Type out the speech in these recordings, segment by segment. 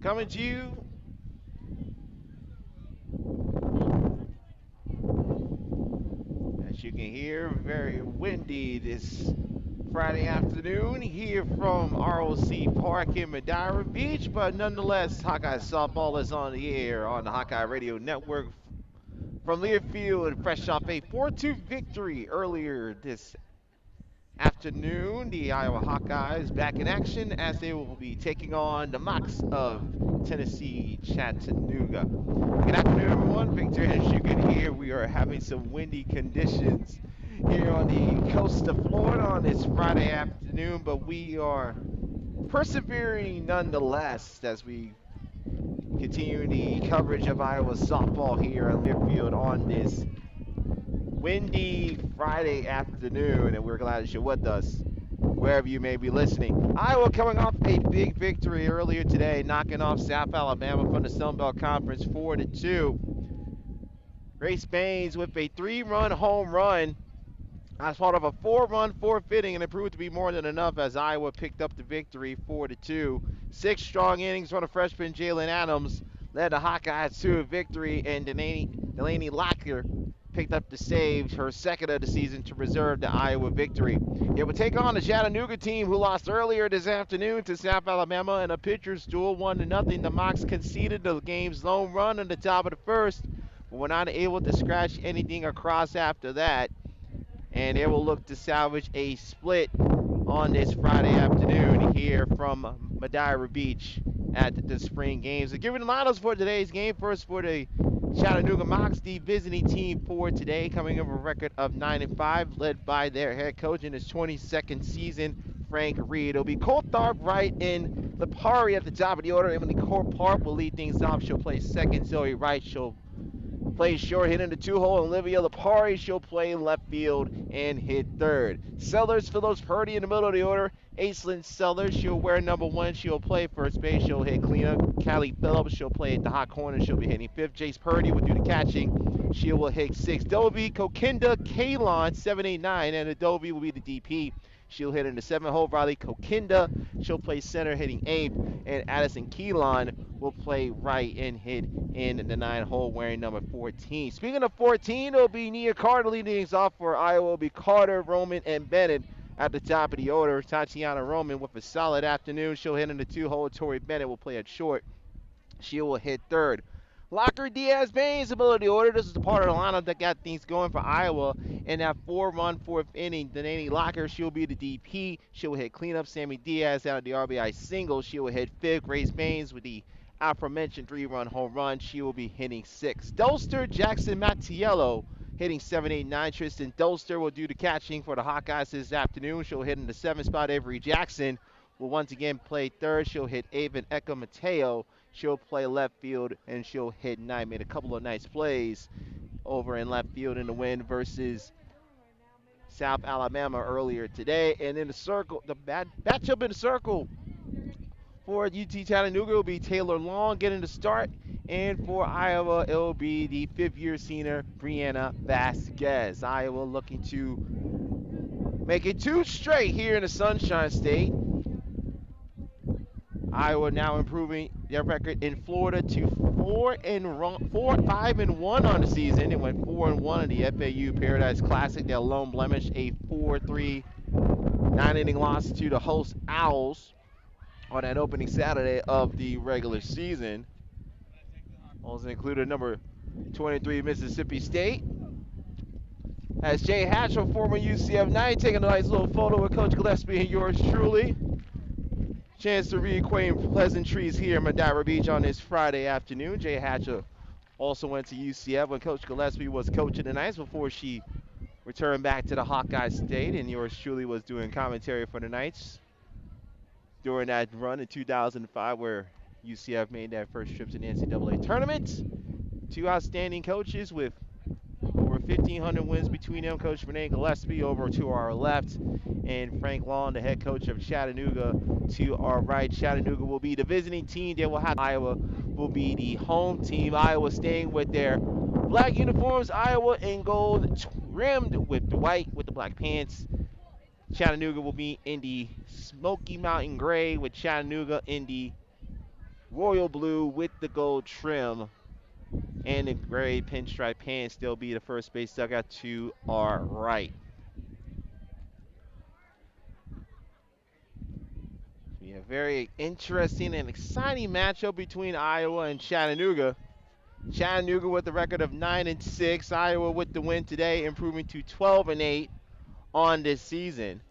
coming to you as you can hear, very windy this Friday afternoon here from ROC Park in Madeira Beach, but nonetheless, Hawkeye softball is on the air on the Hawkeye Radio Network from Learfield, fresh off a 4-2 victory earlier this afternoon. The Iowa Hawkeyes back in action as they will be taking on the Mocs of Tennessee Chattanooga. Good afternoon, everyone. Victor, as you can hear, we are having some windy conditions here on the coast of Florida on this Friday afternoon, but we are persevering nonetheless as we continue the coverage of Iowa softball here at Learfield on this windy Friday afternoon, and we're glad that you're with us wherever you may be listening. Iowa coming off a big victory earlier today, knocking off South Alabama from the Sun Belt Conference 4-2. Grace Baines with a 3-run home run as part of a 4-run fourth inning, and it proved to be more than enough as Iowa picked up the victory 4-2. 6 strong innings from the freshman Jalen Adams led the Hawkeyes to a victory, and Delaney Locker picked up the save, her second of the season, to preserve the Iowa victory. It would take on the Chattanooga team, who lost earlier this afternoon to South Alabama in a pitcher's duel 1-0. The Mocs conceded the game's lone run in the top of the first, but were not able to scratch anything across after that, and they will look to salvage a split on this Friday afternoon here from Madeira Beach at the spring games. So giving the lineups for today's game, first for the Chattanooga Mocs, the visiting team for today, coming over a record of 9-5, led by their head coach in his 22nd season, Frank Reed. It'll be Coulthard, Wright, and Lipari at the top of the order. Emily Coulthard will lead things off. She'll play second. Zoe Wright, she'll play short, hit in the 2-hole. Olivia Lipari, she'll play left field and hit third. Sellers, Phillips, Purdy in the middle of the order. Aislinn Sellers, she'll wear number 1. She'll play first base. She'll hit cleanup. Callie Phillips, she'll play at the hot corner. She'll be hitting fifth. Jace Purdy will do the catching. She will hit sixth. Dovey, Kokinda, Kalon, 7, 8, 9, and Adobe will be the DP. She'll hit in the 7th hole. Riley Kokinda, she'll play center, hitting 8th, and Addison Keelan will play right and hit in the 9th hole, wearing number 14. Speaking of 14, it'll be Nia Carter leading things off for Iowa. It'll be Carter, Roman, and Bennett at the top of the order. Tatiana Roman with a solid afternoon. She'll hit in the 2-hole. Tori Bennett will play at short. She will hit third. Locker, Diaz, Baines, ability order. This is the part of the lineup that got things going for Iowa in that 4-run fourth inning. Delaney Locker, she'll be the DP. She'll hit cleanup. Sammy Diaz out of the RBI single. She will hit fifth. Grace Baines with the aforementioned 3-run home run. She will be hitting sixth. Dolster, Jackson, Mattiello hitting 7, 8, 9. Tristan Dolster will do the catching for the Hawkeyes this afternoon. She'll hit in the 7th spot. Avery Jackson will once again play third. She'll hit Avon Eka Mateo. She'll play left field, and she'll hit 9. Made a couple of nice plays over in left field in the win versus South Alabama earlier today. And in the circle, the matchup in the circle for UT Chattanooga will be Taylor Long getting the start. And for Iowa, it will be the 5th-year senior, Brianna Vasquez. Iowa looking to make it 2 straight here in the Sunshine State. Iowa now improving their record in Florida to 5-1 on the season. It went 4-1 in the FAU Paradise Classic. Their lone blemish, a 4-3 9-inning loss to the host Owls on that opening Saturday of the regular season. Also included number 23 Mississippi State. As Jay Hatcher, former UCF Knight, taking a nice little photo with Coach Gillespie and yours truly. Chance to reacquaint pleasantries here in Madeira Beach on this Friday afternoon. Jay Hatcher also went to UCF when Coach Gillespie was coaching the Knights before she returned back to the Hawkeye State, and yours truly was doing commentary for the Knights during that run in 2005 where UCF made that first trip to the NCAA tournament. 2 outstanding coaches with over 1,500 wins between them. Coach Renee Gillespie over to our left, and Frank Long, the head coach of Chattanooga, to our right. Chattanooga will be the visiting team. They will have Iowa will be the home team. Iowa staying with their black uniforms. Iowa in gold, rimmed with the white with the black pants. Chattanooga will be in the Smoky Mountain gray with Chattanooga in the royal blue with the gold trim and the gray pinstripe pants. Still be the first base dugout to our right. Be a very interesting and exciting matchup between Iowa and Chattanooga. Chattanooga with the record of 9-6. Iowa with the win today, improving to 12-8 on this season.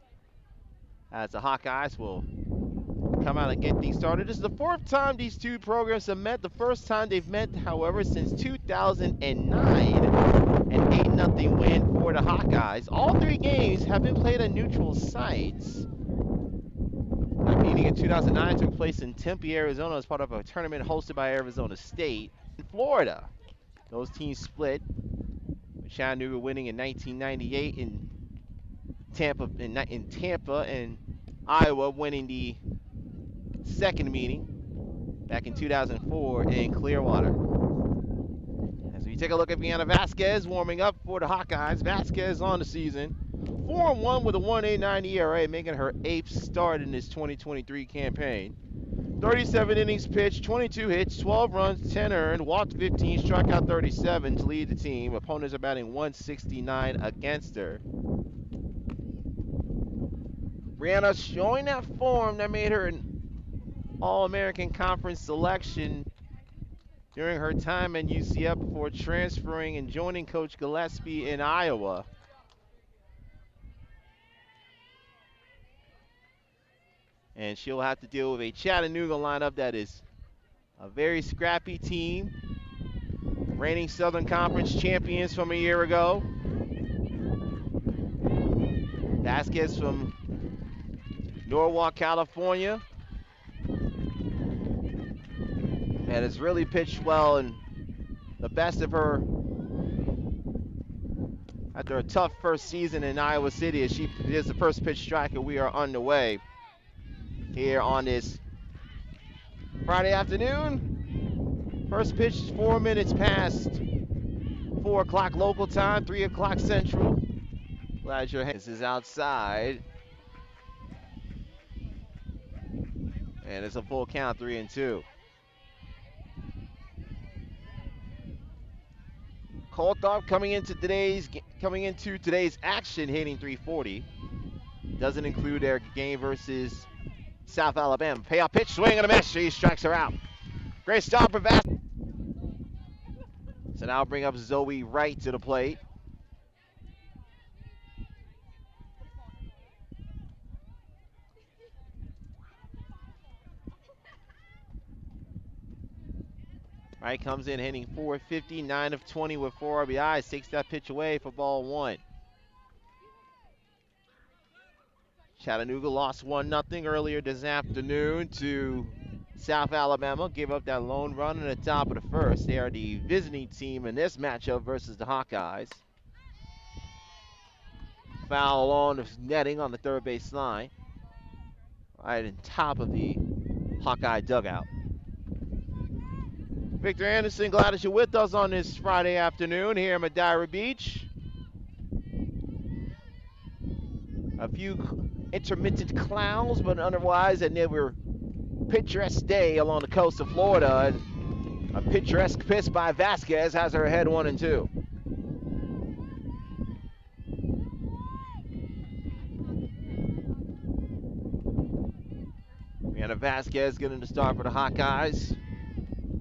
As the Hawkeyes will come out and get things started. This is the fourth time these two programs have met. The first time they've met, however, since 2009. An 8-0 win for the Hawkeyes. All three games have been played at neutral sites. That meeting in 2009 took place in Tempe, Arizona as part of a tournament hosted by Arizona State. In Florida, those teams split, with Chattanooga winning in 1998 in Tampa, and Iowa winning the second meeting back in 2004 in Clearwater. As we take a look at Vienna Vasquez warming up for the Hawkeyes. Vasquez on the season, 4-1 with a 1.89 ERA, making her 8th start in this 2023 campaign. 37 innings pitched, 22 hits, 12 runs, 10 earned, walked 15, struck out 37 to lead the team. Opponents are batting 169 against her. Brianna showing that form that made her an All-American Conference selection during her time in UCF before transferring and joining Coach Gillespie in Iowa. And she'll have to deal with a Chattanooga lineup that is a very scrappy team. Reigning Southern Conference champions from a year ago. Vasquez from Norwalk, California. And has really pitched well and the best of her after a tough first season in Iowa City as she is the first pitch striker. We are underway here on this Friday afternoon. First pitch is 4 minutes past 4 o'clock local time, 3 o'clock central. Glad your hands is outside. And it's a full count, 3-2. Kolthoff coming into today's action, hitting .340. Doesn't include their game versus South Alabama. Payoff pitch, swing and a miss. She strikes her out. Great stop for Vass. So now bring up Zoe Wright to the plate. Wright comes in hitting .450, 9 of 20 with 4 RBIs. Takes that pitch away for ball 1. Chattanooga lost 1-0 earlier this afternoon to South Alabama. Gave up that lone run in the top of the first. They are the visiting team in this matchup versus the Hawkeyes. Foul on the netting on the third base line. Right on top of the Hawkeye dugout. Victor Anderson, glad that you're with us on this Friday afternoon here in Madeira Beach. A few intermittent clouds, but otherwise a never picturesque day along the coast of Florida. And a picturesque pitch by Vasquez has her ahead 1-2. Brianna Vasquez getting the start for the Hawkeyes.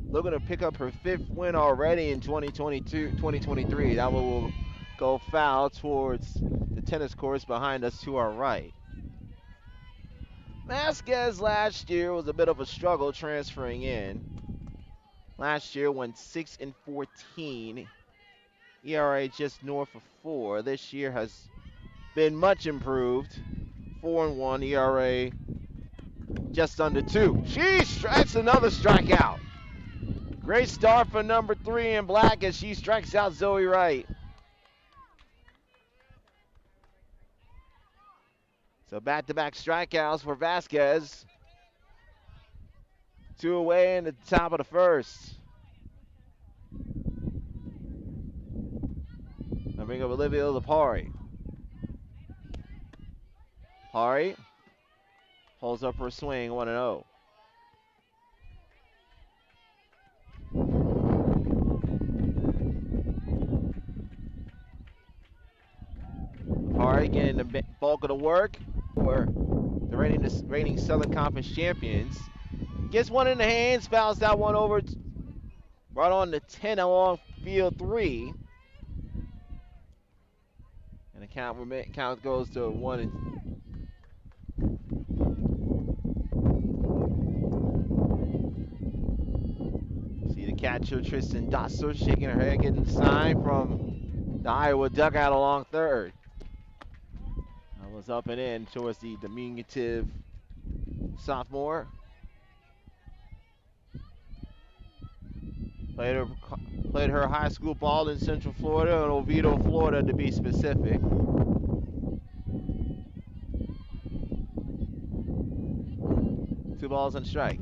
Looking to pick up her 5th win already in 2023. That one will go foul towards the tennis courts behind us to our right. Vasquez last year was a bit of a struggle transferring in. Last year went 6-14. ERA just north of 4. This year has been much improved. 4-1 ERA just under 2. That's another strikeout. Great start for number 3 in black as she strikes out Zoe Wright. So back-to-back strikeouts for Vasquez. 2 away in the top of the first. Now bring up Olivia Lipari. Lipari holds up her swing, 1-0. getting the bulk of the work for the reigning Southern Conference champions. Gets one in the hands, fouls that one over right on the 10 along field 3. And the count goes to 1. See the catcher, Tristan Dostler, shaking her head, getting the sign from the Iowa dugout along third. That was up and in towards the diminutive sophomore. Played her high school ball in Central Florida and Oviedo, Florida to be specific. 2 balls and strike.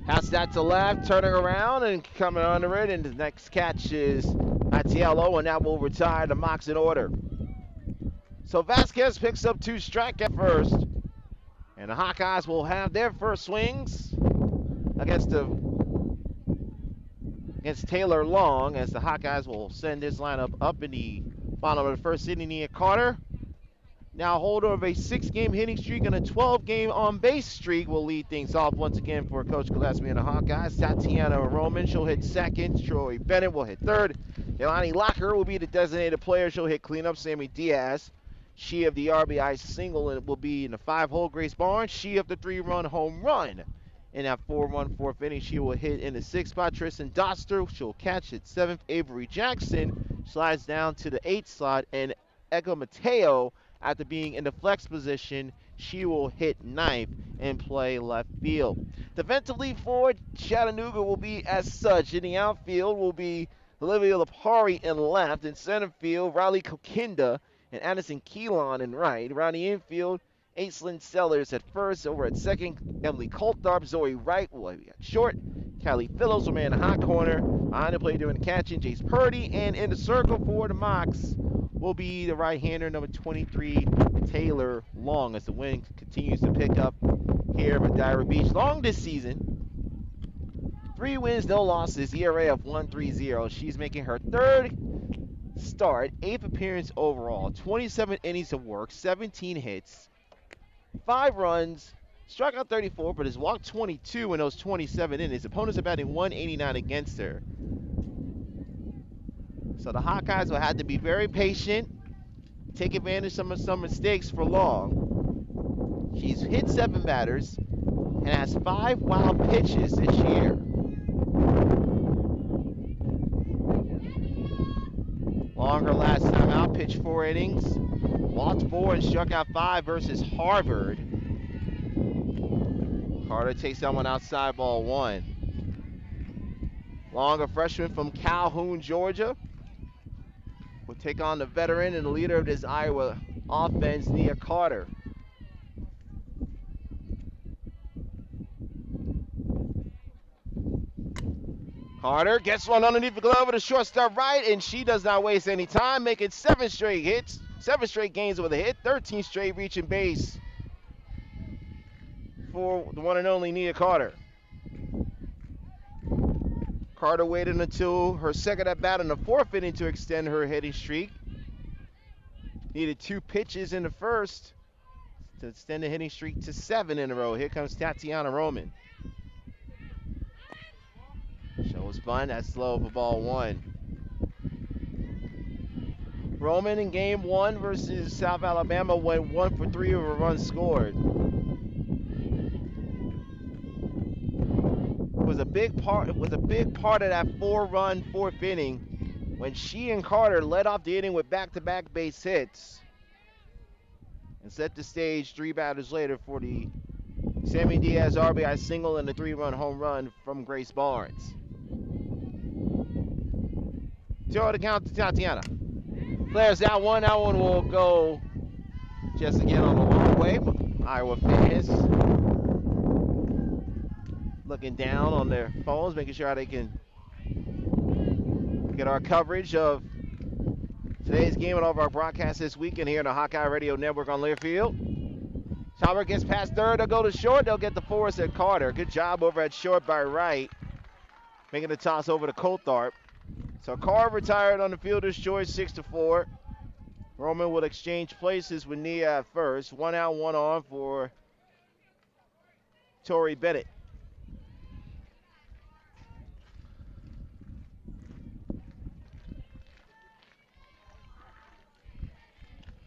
Pass that to left, turning around and coming under it, and the next catch is Atiello, and that will retire the Mocs in order. So Vasquez picks up 2 strikes at first, and the Hawkeyes will have their first swings against Taylor Long, as the Hawkeyes will send this lineup up in the bottom of the first inning. Nia Carter, now holder of a 6-game hitting streak and a 12-game on-base streak, will lead things off once again for Coach Gillespie and the Hawkeyes. Tatiana Roman, she'll hit second. Troy Bennett will hit third. Jelani Locker will be the designated player. She'll hit cleanup. Sammy Diaz, she of the RBI single, and it will be in the 5-hole. Grace Barnes, she of the 3-run home run. In that 4-1 4th inning, she will hit in the 6th spot. Tristan Doster, she'll catch at 7th. Avery Jackson slides down to the 8th slot. And Ego Mateo, after being in the flex position, she will hit 9th and play left field. Defensively for Chattanooga will be as such. In the outfield will be Olivia Lapari in left. In center field, Riley Kokinda and Addison Keelan in right. Around the infield, Aislinn Sellers at first. Over at second, Emily Coltharp. Zoe Wright will be at short. Callie Phillips will man in the hot corner. Behind the plate doing the catching, Jace Purdy. And in the circle for the Mocs will be the right-hander, number 23, Taylor Long, as the wind continues to pick up here at Madeira Beach. Long this season, 3 wins, no losses, ERA of 1.30. She's making her 3rd start, 8th appearance overall, 27 innings of work, 17 hits, 5 runs, struck out 34, but has walked 22 in those 27 innings. Opponents are batting 189 against her. So the Hawkeyes will have to be very patient, take advantage of some mistakes for Long. She's hit 7 batters and has 5 wild pitches this year. Long, her last time out, pitched 4 innings, walked 4 and struck out 5 versus Harvard. Carter takes that one outside, ball 1. Long, a freshman from Calhoun, Georgia, will take on the veteran and the leader of this Iowa offense, Nia Carter. Carter gets one underneath the glove of the shortstop right, and she does not waste any time, making 7 straight hits, 7 straight games with a hit, 13 straight reaching base for the one and only Nia Carter. Carter waited until her second at bat in the 4th inning to extend her hitting streak. Needed 2 pitches in the first to extend the hitting streak to 7 in a row. Here comes Tatiana Roman. Shows bunt, that's slow for ball 1. Roman in game 1 versus South Alabama went 1 for 3 of a run scored. Was a big part of that 4-run 4th inning when she and Carter led off the inning with back-to-back base hits and set the stage 3 batters later for the Sammy Diaz RBI single and the 3-run home run from Grace Barnes. 2-0 to count to Tatiana. Players that one will go just again on the long way. Iowa fans looking down on their phones, making sure they can get our coverage of today's game and all of our broadcasts this weekend here on the Hawkeye Radio Network on Learfield. Chalmers gets past third, they'll go to short, they'll get the force at Carter. Good job over at short by Wright, making the toss over to Coltharp. So Carr retired on the fielder's choice, 6-4. Roman will exchange places with Nia at first. 1 out, 1 on for Tori Bennett.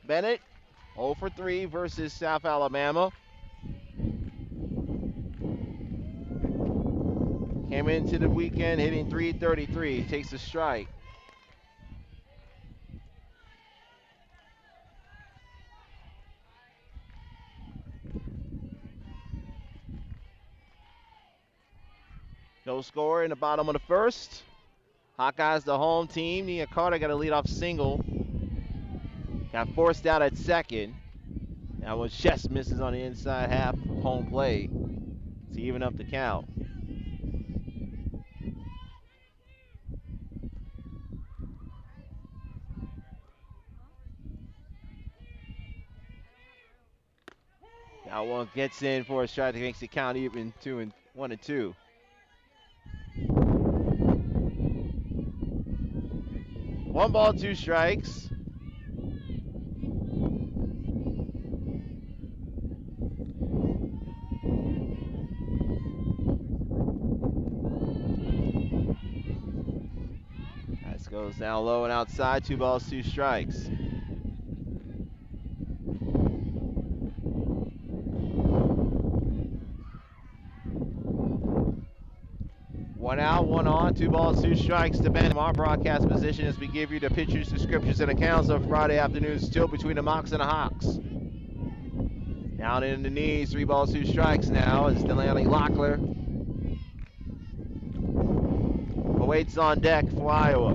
Bennett 0 for 3 versus South Alabama. Came into the weekend hitting .333. Takes a strike. No score in the bottom of the first. Hawkeyes the home team. Nia Carter got a leadoff single. Got forced out at second. Now when Chess misses on the inside half of home plate to even up the count. Now one gets in for a strike that makes the count even 1 and 2. One ball, 2 strikes. This goes down low and outside. 2 balls, 2 strikes. One out, 1 on, 2 balls, 2 strikes to Bennett. Our broadcast position as we give you the pictures, descriptions, and accounts of Friday afternoon still between the Mocs and the Hawks. Down in the knees, 3 balls, 2 strikes now as Delaney Locklear awaits on deck for Iowa.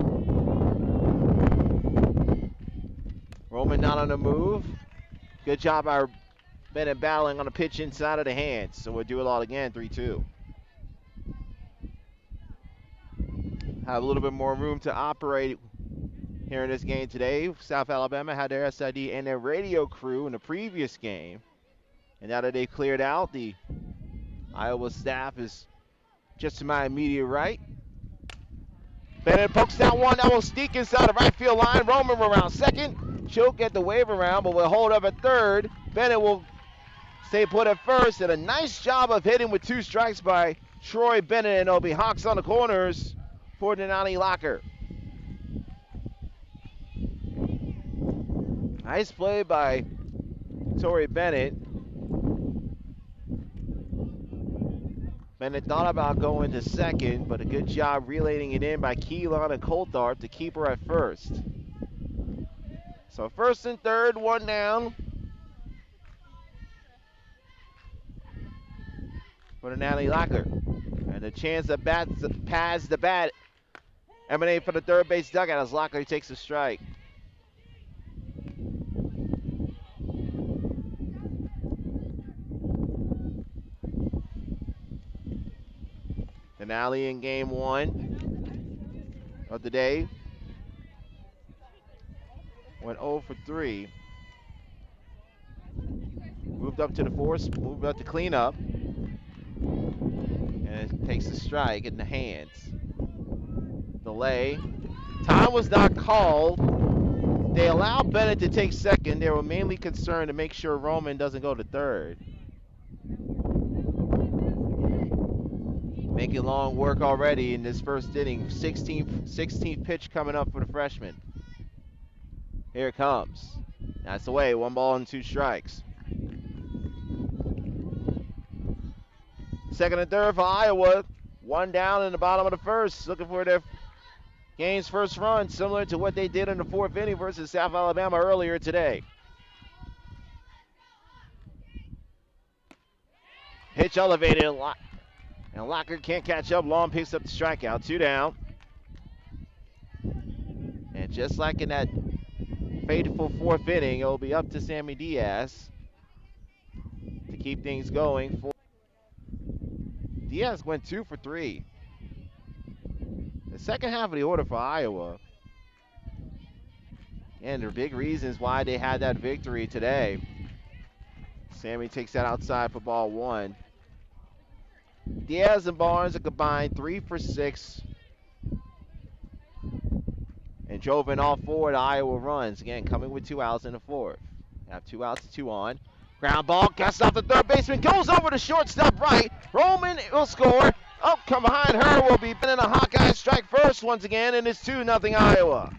Roman not on the move. Good job by Bennett battling on a pitch inside of the hands. So we'll do it all again, 3-2. Have a little bit more room to operate here in this game today. South Alabama had their SID and their radio crew in the previous game. And now that they've cleared out, the Iowa staff is just to my immediate right. Bennett pokes that one. That will sneak inside the right field line. Roman around second. Choke at the wave around, but will hold up at third. Bennett will stay put at first. And a nice job of hitting with 2 strikes by Troy Bennett. And it'll be Hawks on the corners for Denali Locker. Nice play by Tori Bennett. Bennett thought about going to second, but a good job relaying it in by Keelan and Coulthard to keep her at first. So first and third, 1 down for Denali Locker. And the chance that pads the bat emanate from the third base dugout as Locker takes a strike. Denali in game 1 of the day went 0 for 3. Moved up to the force, moved up to clean up. And it takes a strike in the hands. Delay. Time was not called. They allowed Bennett to take second. They were mainly concerned to make sure Roman doesn't go to third. Making long work already in this first inning. 16th pitch coming up for the freshman. Here it comes. That's away. 1 ball and 2 strikes. Second and third for Iowa. 1 down in the bottom of the first. Looking for their game's first run, similar to what they did in the 4th inning versus South Alabama earlier today. Pitch elevated, and Locker can't catch up. Long picks up the strikeout. 2 down. And just like in that fateful 4th inning, it'll be up to Sammy Diaz to keep things going. Diaz went 2 for 3. The second half of the order for Iowa, and there are big reasons why they had that victory today. Sammy takes that outside for ball 1. Diaz and Barnes are combined 3 for 6. And and drove in all four of the Iowa runs. Again, coming with 2 outs in the fourth. Have 2 outs, 2 on. Ground ball, gets off the third baseman, goes over the shortstop right. Roman will score. Oh, come behind her will be pinning a Hawkeye strike first once again, and it's 2-0 Iowa.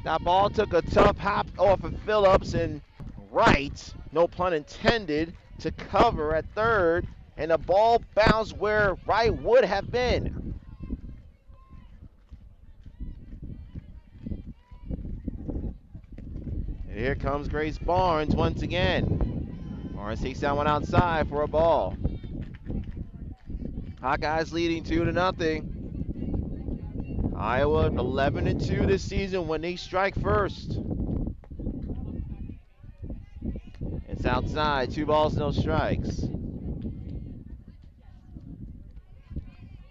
That ball took a tough hop off of Phillips and right, no pun intended, to cover at third, and the ball bounced where right would have been. And here comes Grace Barnes once again. Barnes takes that one outside for a ball. Hawkeyes leading 2-0. Iowa 11-2 this season when they strike first. It's outside, 2 balls, no strikes.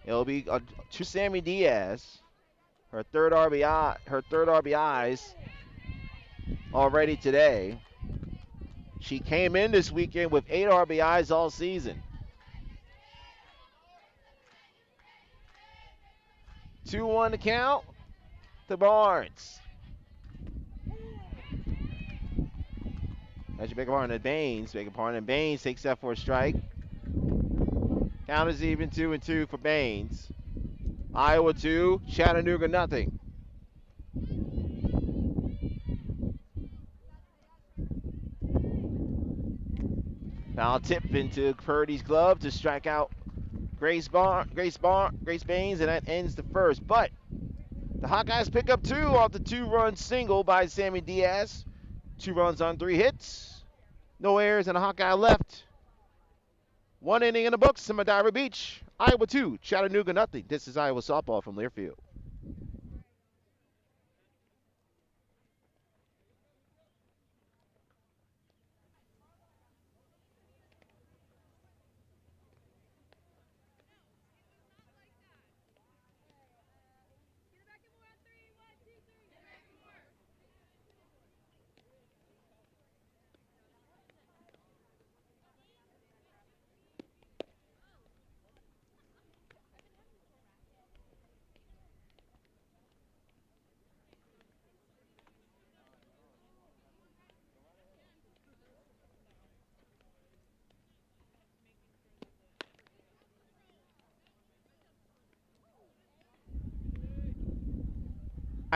It'll be to Sammy Diaz, her third RBIs already today. She came in this weekend with 8 RBIs all season. 2-1 to count to Barnes. Actually, beg your pardon, Baines. Beg your pardon, Baines takes that for a strike. Count is even 2-2 for Baines. Iowa 2, Chattanooga nothing. Foul tip into Purdy's glove to strike out Grace Baines, and that ends the first. But the Hawkeyes pick up 2 off the 2-run single by Sammy Diaz. 2 runs on 3 hits. No errors and a Hawkeye left. 1 inning in the books in Madeira Beach. Iowa 2, Chattanooga nothing. This is Iowa softball from Learfield.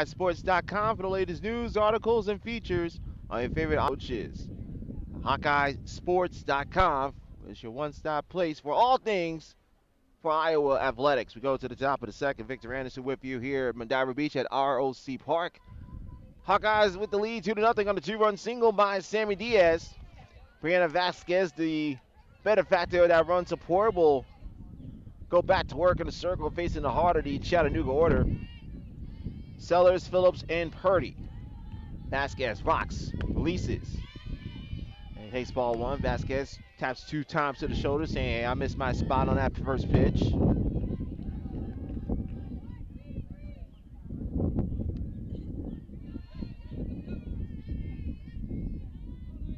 Sports.com for the latest news, articles, and features on your favorite coaches. HawkeyeSports.com is your one-stop place for all things for Iowa athletics. We go to the top of the second. Victor Anderson with you here at Madeira Beach at ROC Park. Hawkeyes with the lead 2-0 on the 2-run single by Sammy Diaz. Brianna Vasquez, the benefactor of that run support, will go back to work in the circle facing the heart of the Chattanooga order. Sellers, Phillips, and Purdy. Vasquez rocks, releases, and takes ball 1. Vasquez taps 2 times to the shoulder, saying, hey, I missed my spot on that first pitch.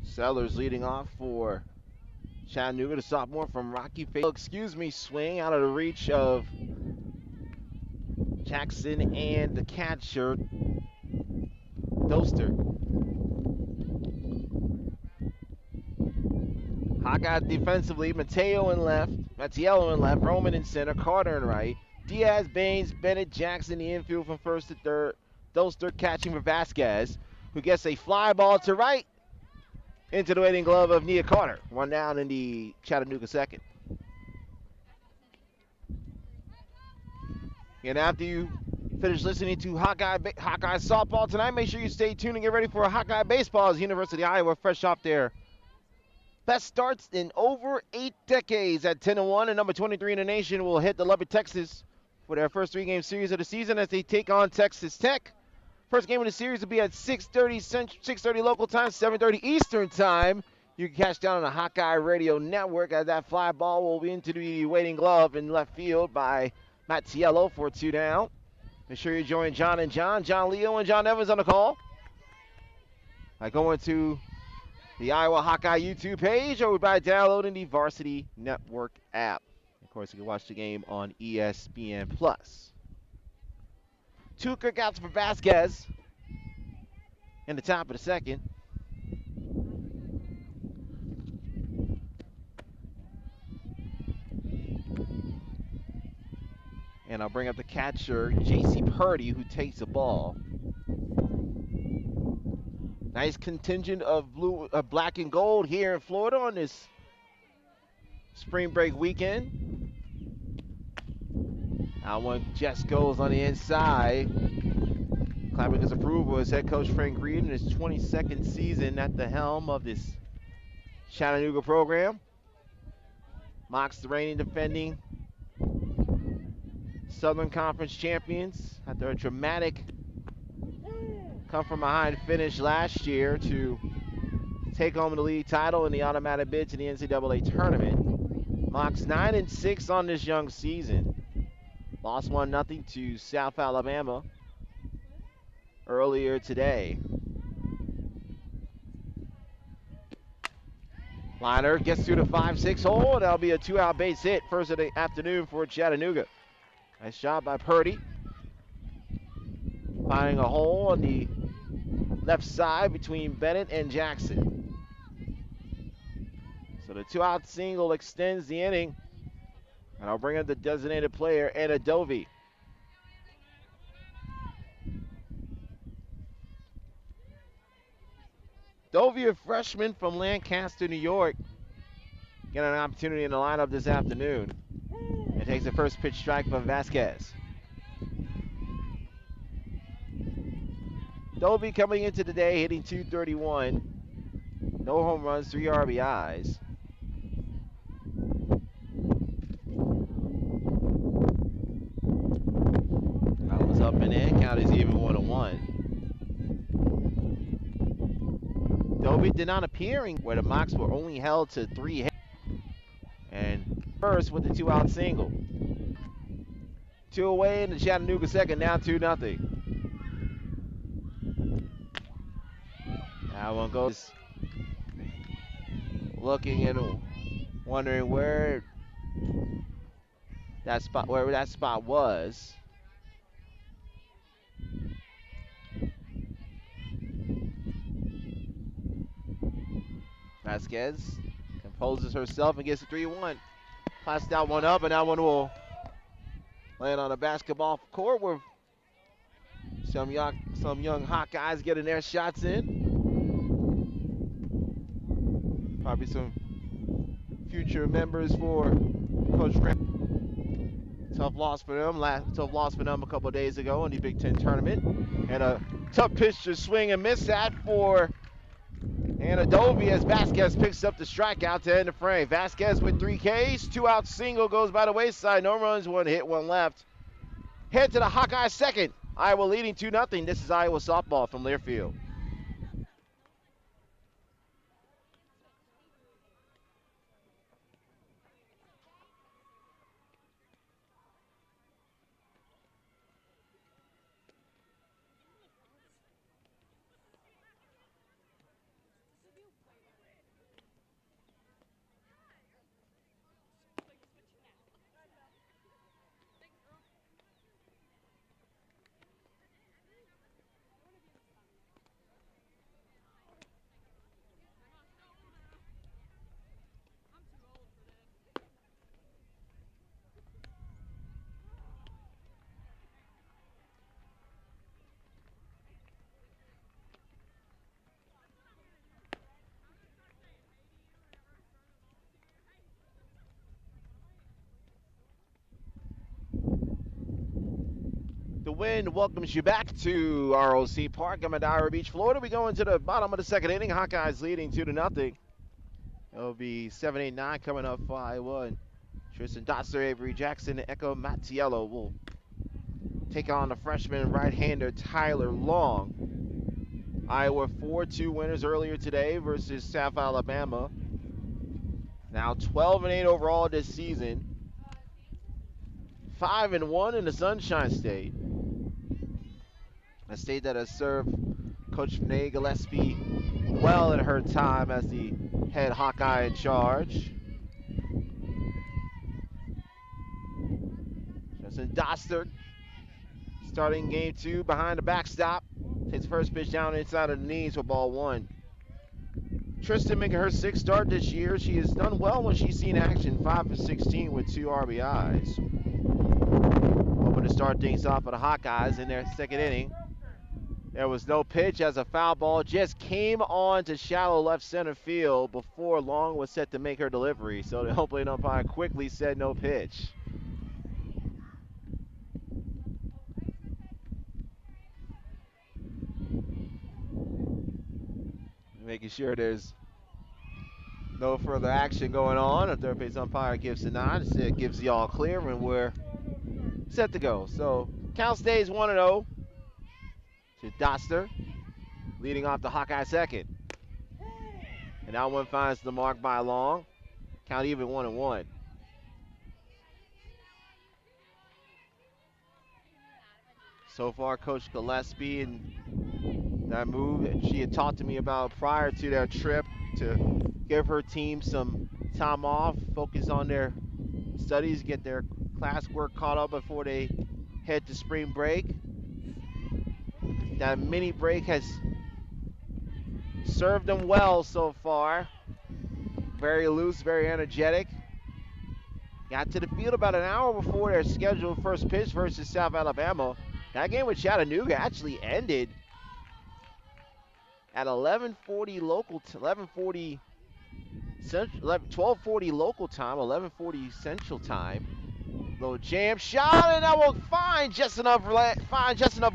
Sellers leading off for Chattanooga, the sophomore from Rocky Face. Swing out of the reach of Jackson and the catcher, Doster. Hawkeye defensively, Matiello in left, Roman in center, Carter in right, Diaz, Baines, Bennett, Jackson the infield from first to third, Doster catching for Vasquez, who gets a fly ball to right into the waiting glove of Nia Carter. 1 down in the Chattanooga second. And after you finish listening to Hawkeye softball tonight, make sure you stay tuned and get ready for Hawkeye baseball as University of Iowa fresh off their best starts in over 8 decades at 10-1, and number 23 in the nation will hit the Lubbock, Texas for their first 3-game series of the season as they take on Texas Tech. First game of the series will be at 6:30 local time, 7:30 Eastern time. You can catch down on the Hawkeye Radio Network as that fly ball will be into the waiting glove in left field by Matiello for 2 down. Make sure you join John and John Leo and John Evans on the call by going to the Iowa Hawkeye YouTube page or by downloading the Varsity Network app. Of course, you can watch the game on ESPN Plus. Two cookouts for Vasquez in the top of the second. And I'll bring up the catcher, J.C. Purdy, who takes the ball. Nice contingent of black and gold here in Florida on this spring break weekend. That one just goes on the inside. Clapping his approval is head coach Frank Reed in his 22nd season at the helm of this Chattanooga program. Mocks the reigning defending Southern Conference champions after a dramatic come-from-behind finish last year to take home the league title in the automatic bid to the NCAA tournament. Mocks 9-6 on this young season. Lost 1-0 to South Alabama earlier today. Liner gets through the 5-6 hole, and that'll be a 2-out base hit first of the afternoon for Chattanooga. Nice job by Purdy. Finding a hole on the left side between Bennett and Jackson. So the 2-out single extends the inning. And I'll bring up the designated player, Anna Dovey. Dovey, a freshman from Lancaster, New York, getting an opportunity in the lineup this afternoon. And takes the first pitch strike from Vasquez. Dovey coming into the day hitting .231. No home runs, 3 RBIs. That was up and in. Count is even 1-1. Dovey did not appear where the Mocks were only held to 3 hits. And first with the 2-out single. 2 away in the Chattanooga second, now 2-0. That one goes looking and wondering where that spot was. Vasquez composes herself and gets a 3-1. Passed that one up, and that one will land on a basketball court where some young Hawkeyes getting their shots in. Probably some future members for Coach Frank. Tough loss for them. A couple of days ago in the Big Ten tournament. And a tough pitch to swing and miss at for Anna Dovey as Vasquez picks up the strikeout to end the frame. Vasquez with 3 Ks. 2-out single goes by the wayside. No runs, 1 hit, 1 left. Head to the Hawkeyes second. Iowa leading 2-0. This is Iowa softball from Learfield. The wind welcomes you back to ROC Park in Madeira Beach, Florida. We go into the bottom of the second inning. Hawkeyes leading 2-0. It'll be 7-8-9 coming up for Iowa. And Tristan Dotzer, Avery Jackson, and Echo Mattiello will take on the freshman right-hander Tyler Long. Iowa 4-2 winners earlier today versus South Alabama. Now 12-8 overall this season. 5-1 in the Sunshine State. A state that has served Coach Renee Gillespie well in her time as the head Hawkeye in charge. Justin Doster starting game 2 behind the backstop. Takes first pitch down inside of the knees for ball 1. Tristan making her 6th start this year. She has done well when she's seen action, 5 for 16 with 2 RBIs. Hoping to start things off for the Hawkeyes in their 2nd inning. There was no pitch as a foul ball just came on to shallow left center field before Long was set to make her delivery. So the home plate umpire quickly said no pitch. Making sure there's no further action going on. A third base umpire gives the nod. It gives the all clear, and we're set to go. So count stays 1-0 to Doster, leading off the Hawkeye 2nd. And that one finds the mark by Long. Count even 1-1. So far, Coach Gillespie and that move that she had talked to me about prior to their trip to give her team some time off, focus on their studies, get their classwork caught up before they head to spring break. That mini break has served them well so far. Very loose, very energetic. Got to the field about an hour before their scheduled first pitch versus South Alabama. That game with Chattanooga actually ended at 11:40 local, 11:40 Central, 12:40 local time, 11:40 Central time. Little jam shot, and that will find just enough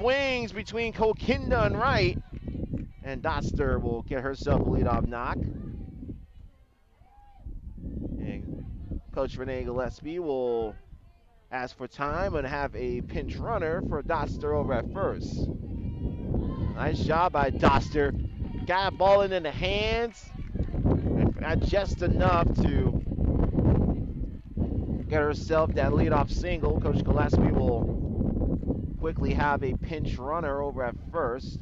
wings between Kokinda and right, and Doster will get herself a leadoff knock. And Coach Renee Gillespie will ask for time and have a pinch runner for Doster over at first. Nice job by Doster. Got a ball in the hands. Not just enough to get herself that leadoff single. Coach Gillespie will quickly have a pinch runner over at first.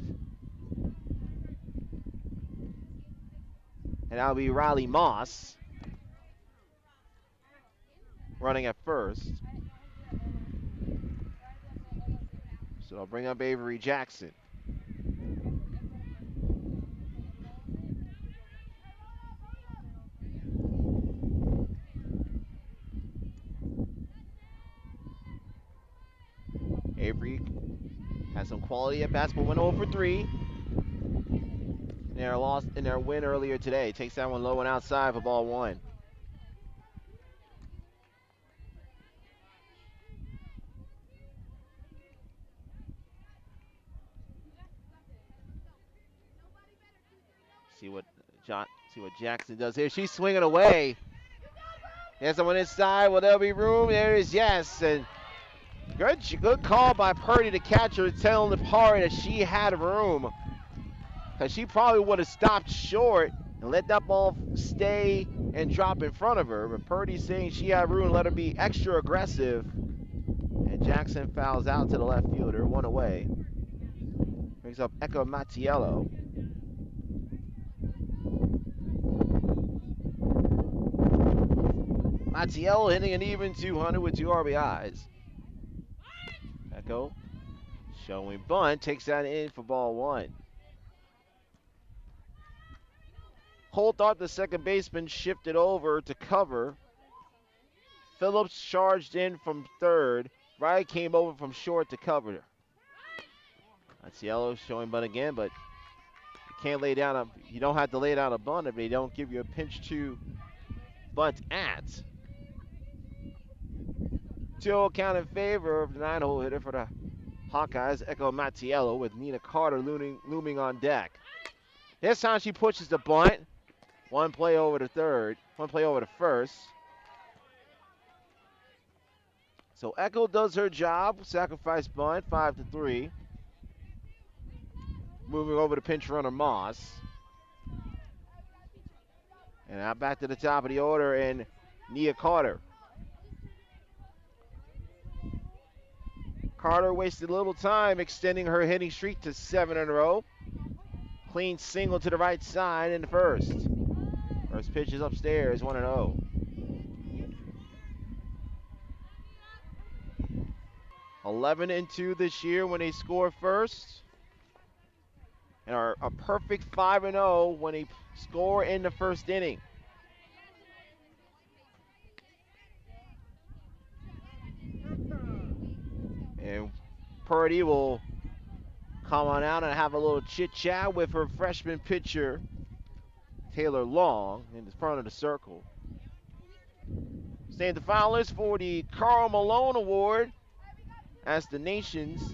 And that'll be Riley Moss running at first. So I'll bring up Avery Jackson. Avery has some quality at bats, but went 0 for 3 in their win earlier today. Takes that one low and outside for ball 1. See what Jackson does here. She's swinging away. There's someone inside. Will there be room? There is, yes. And good call by Purdy to catch her, telling the party that she had room. Because she probably would have stopped short and let that ball stay and drop in front of her. But Purdy's saying she had room and let her be extra aggressive. And Jackson fouls out to the left fielder, 1 away. Brings up Echo Mattiello. Mattiello hitting an even 200 with 2 RBIs. Echo showing bunt, takes that in for ball 1. Holthart, the second baseman, shifted over to cover. Phillips charged in from third. Wright came over from short to cover. Mattiello showing bunt again, but you don't have to lay down a bunt if they don't give you a pinch to bunt at. 2-0 count in favor of the 9-hole hitter for the Hawkeyes, Echo Mattiello, with Nina Carter looming on deck. This time she pushes the bunt. One play over to first. So Echo does her job, sacrifice bunt, 5-3. Moving over to pinch runner Moss. And now back to the top of the order, and Nia Carter. Carter wasted little time extending her hitting streak to 7 in a row. Clean single to the right side in the first. First pitch is upstairs, 1-0. 11-2 this year when they score first, and are a perfect 5-0 when they score in the first inning. And Purdy will come on out and have a little chit-chat with her freshman pitcher, Taylor Long, in the front of the circle. Staying the finalists for the Carl Malone Award as the nation's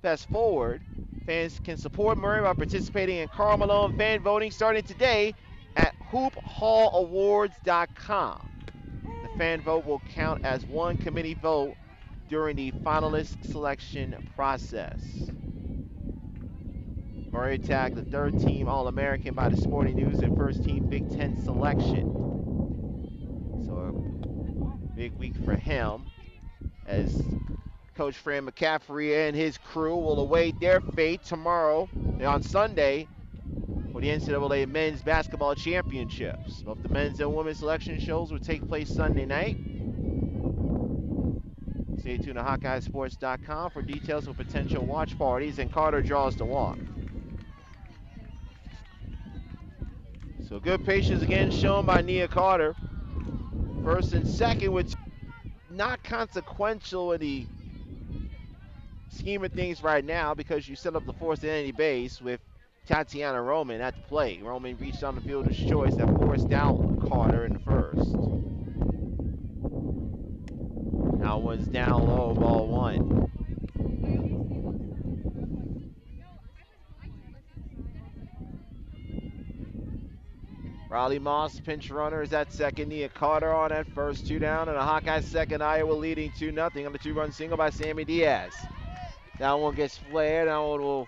best forward. Fans can support Murray by participating in Carl Malone fan voting starting today at hoophallawards.com. The fan vote will count as one committee vote during the finalist selection process. Murray tagged the third-team All-American by the Sporting News and first-team Big Ten selection. So a big week for him as Coach Fran McCaffrey and his crew will await their fate tomorrow on Sunday for the NCAA Men's Basketball Championships. Both the men's and women's selection shows will take place Sunday night. Stay tuned to HawkeyeSports.com for details of potential watch parties, and Carter draws the walk. So good patience again shown by Nia Carter. First and second, which not consequential in the scheme of things right now because you set up the fourth and any base with Tatiana Roman at the plate. Roman reached on the fielder's choice that forced out Carter in the first. Now one's down low, ball one. Riley Moss, pinch runner, is at second. Nia Carter on at first, 2 down, and a Hawkeye second. Iowa leading 2-0 on the 2-run single by Sammy Diaz. That one gets flared. That one will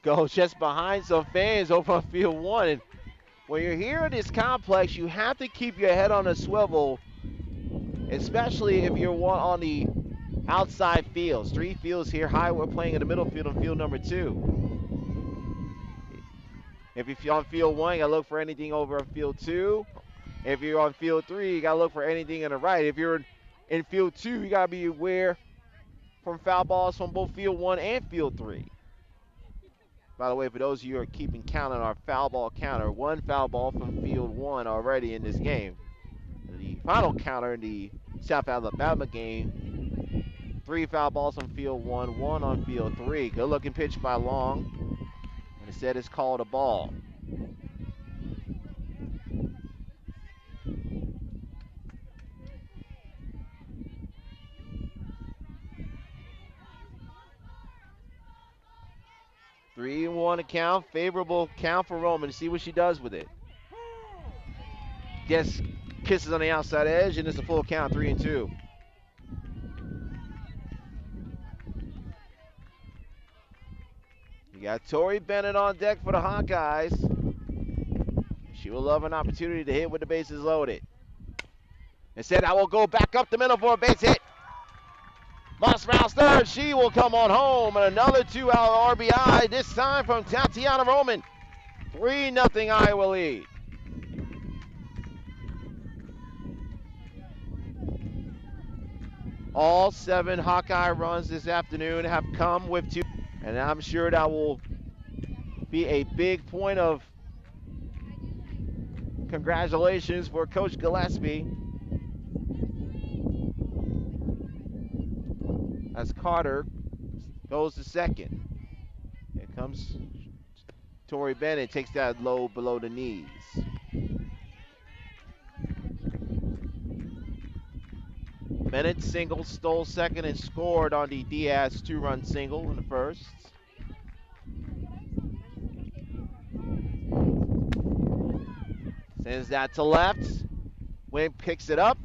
go just behind some fans over on field one. And when you're here at this complex, you have to keep your head on a swivel, especially if you're on the outside fields. 3 fields here. Iowa playing in the middle field on field number 2. If you're on field 1, you got to look for anything over on field 2. If you're on field 3, you got to look for anything on the right. If you're in field 2, you got to be aware from foul balls from both field 1 and field 3. By the way, for those of you who are keeping count on our foul ball counter, 1 foul ball from field 1 already in this game. The final counter in the South Alabama game, 3 foul balls on field 1, 1 on field 3. Good looking pitch by Long. And instead it's called a ball. Three and 1 count, favorable count for Roman. See what she does with it. Gets kisses on the outside edge, and it's a full count, 3 and 2. You got Tori Bennett on deck for the Hawkeyes. She will love an opportunity to hit with the bases loaded. Instead, I will go back up the middle for a base hit. Moss rounds third. She will come on home. And another 2-out RBI, this time from Tatiana Roman. 3-0 Iowa lead. All 7 Hawkeye runs this afternoon have come with 2. And I'm sure that will be a big point of congratulations for Coach Gillespie. As Carter goes to second. Here comes Tori Bennett, takes that low below the knees. Bennett single, stole second, and scored on the Diaz 2-run single in the first. Sends that to left. Wing picks it up,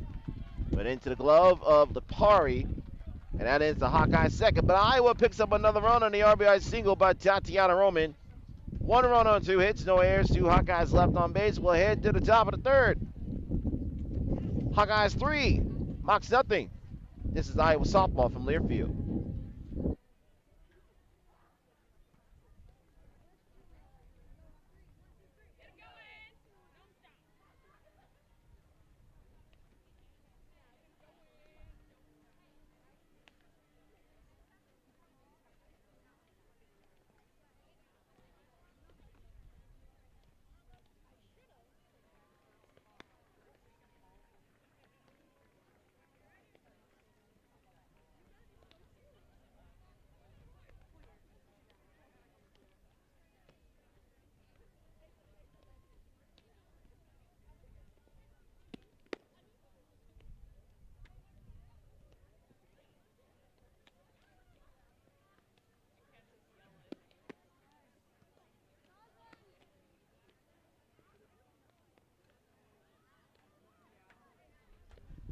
but into the glove of Lipari. And that ends the Hawkeye second. But Iowa picks up another run on the RBI single by Tatiana Roman. 1 run on 2 hits, no errors, 2 Hawkeyes left on base. We'll head to the top of the third. Hawkeyes 3, Mocs nothing. This is Iowa softball from Learfield.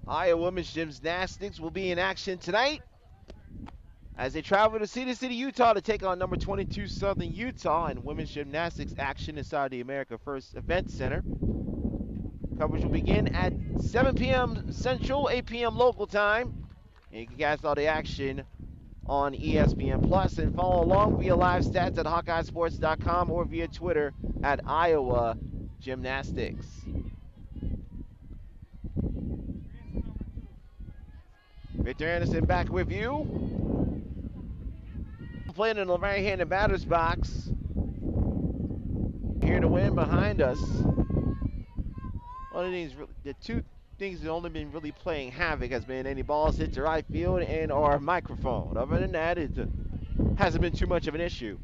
Iowa women's gymnastics will be in action tonight as they travel to Cedar City, Utah to take on number 22 Southern Utah in women's gymnastics action inside the America First Event Center. Coverage will begin at 7 p.m. Central, 8 p.m. local time. And you can catch all the action on ESPN Plus and follow along via live stats at HawkeyeSports.com or via Twitter at Iowa Gymnastics. Victor Anderson back with you. Playing in the right-handed batter's box. Here to win behind us. The two things that only been really playing havoc has been any balls hit to right field and our microphone. Other than that, it hasn't been too much of an issue.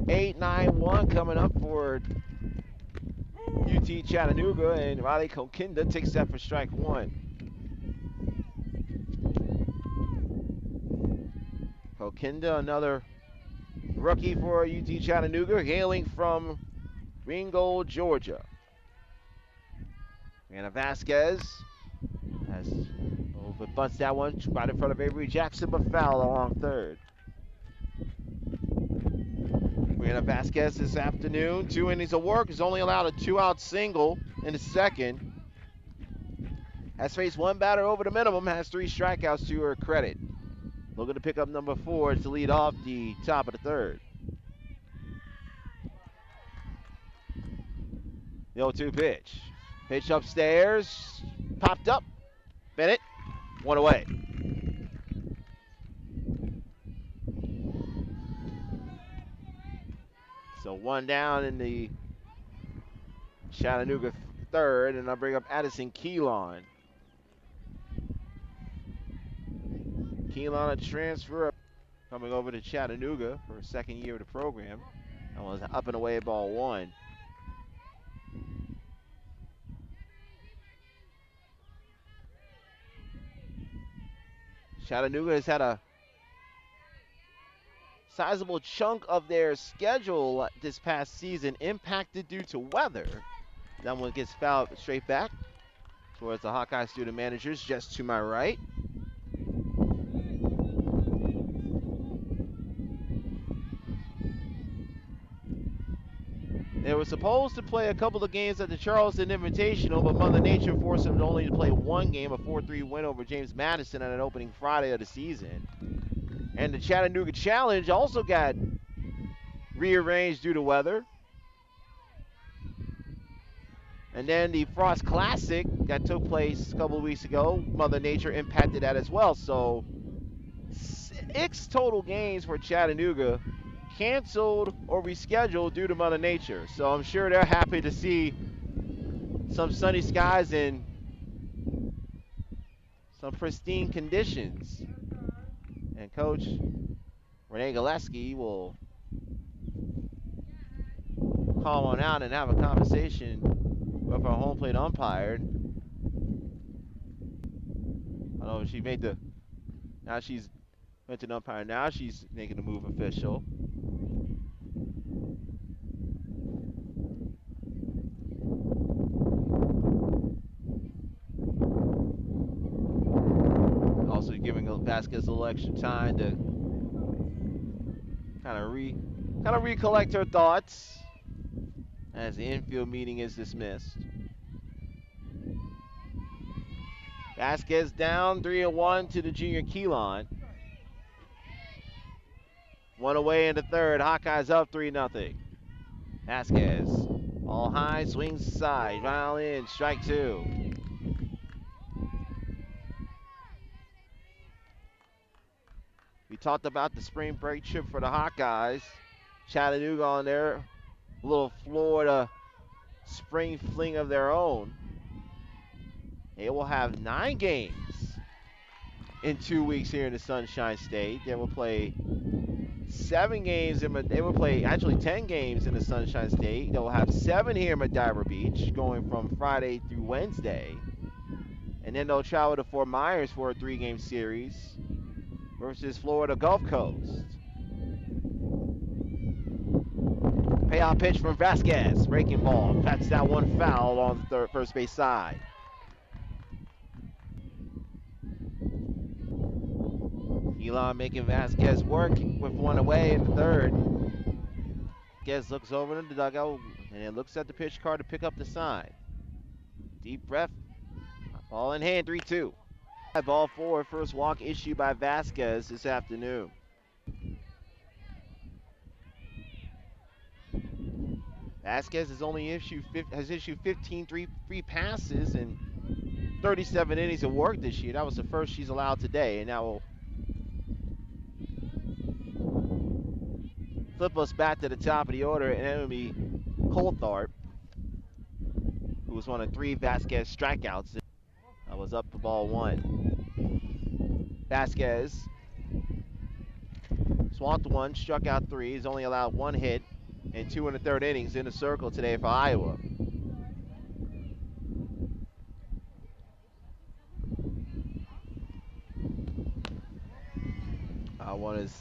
8-9-1 coming up for UT Chattanooga, and Riley Kokinda takes that for strike one. Kokinda, another rookie for UT Chattanooga, hailing from Ringgold, Georgia. Anna Vasquez has bunts that one right in front of Avery Jackson, but foul along third. Anna Vasquez this afternoon, 2 innings of work, is only allowed a 2-out single in the second. Has faced one batter over the minimum, has 3 strikeouts to her credit. Looking to pick up number 4 to lead off the top of the third. The 0-2 pitch. Pitch upstairs, popped up, Bennett, 1 away. So 1 down in the Chattanooga third, and I'll bring up Addison Keelan. Keelan, a transfer coming over to Chattanooga for a second year of the program. That was up and away, ball 1. Chattanooga has had a sizable chunk of their schedule this past season impacted due to weather. That one gets fouled straight back towards the Hawkeye student managers just to my right. They were supposed to play a couple of games at the Charleston Invitational, but Mother Nature forced them to only play one game, a 4-3 win over James Madison on an opening Friday of the season. And the Chattanooga Challenge also got rearranged due to weather. And then the Frost Classic that took place a couple of weeks ago, Mother Nature impacted that as well. So 6 total games for Chattanooga canceled or rescheduled due to Mother Nature. So I'm sure they're happy to see some sunny skies and some pristine conditions. And Coach Renee Gillespie will call on out and have a conversation with our home plate umpire. I know she made the, now she's went to the umpire, now she's making the move official. Also giving Vasquez a little extra time to kind of recollect her thoughts as the infield meeting is dismissed. Vasquez down 3-1 to the junior Keelan. 1 away in the third. Hawkeyes up 3-0. Vasquez all high, swings side, foul in, strike 2. We talked about the spring break trip for the Hawkeyes. Chattanooga on their little Florida spring fling of their own. They will have 9 games in 2 weeks here in the Sunshine State. They will play 7 games. They will play actually 10 games in the Sunshine State. They will have 7 here in Madeira Beach, going from Friday through Wednesday, and then they'll travel to Fort Myers for a 3-game series versus Florida Gulf Coast. Payoff pitch from Vasquez, breaking ball. That's that one foul on the first base side. Elon making Vasquez work with one away in the third. Vasquez looks over in the dugout and then looks at the pitch card to pick up the sign. Deep breath. Ball in hand, 3-2. Ball four, first walk issued by Vasquez this afternoon. Vasquez has issued 15 free passes and 37 innings of work this year. That was the first she's allowed today, and now will flip us back to the top of the order, and it'll be Coulthard, who was one of 3 Vasquez strikeouts. That was up to ball 1. Vasquez swamped 1, struck out 3. He's only allowed 1 hit and 2 in the third innings in the circle today for Iowa. One is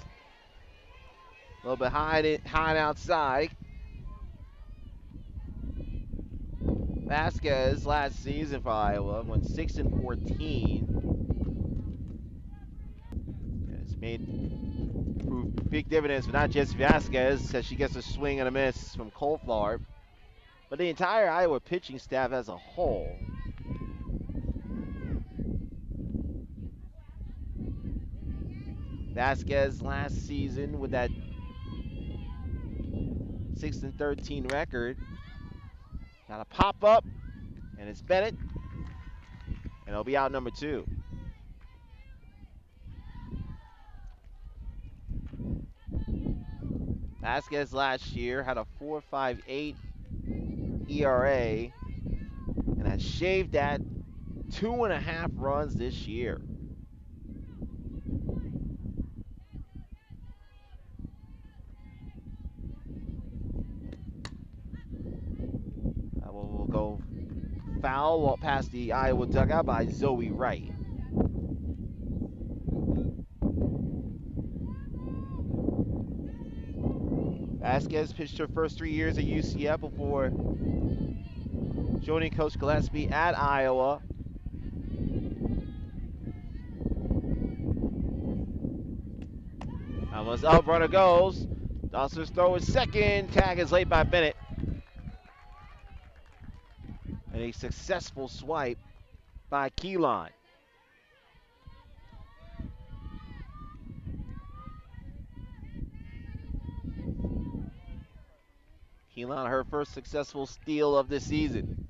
a little bit high outside. Vasquez last season for Iowa went 6-14. It's proved big dividends for not just Vasquez, as she gets a swing and a miss from Coulthard, but the entire Iowa pitching staff as a whole. Vasquez last season with that 6-13 record got a pop up, and it's Bennett, and it'll be out number 2. Vasquez last year had a 4.58 ERA and has shaved that 2.5 runs this year. Will go foul past the Iowa dugout by Zoe Wright. Vasquez pitched her first 3 years at UCF before joining Coach Gillespie at Iowa. Almost up, runner goes. Dawson's throw is second. Tag is late by Bennett. And a successful swipe by Keelan. Keelan, her first successful steal of the season.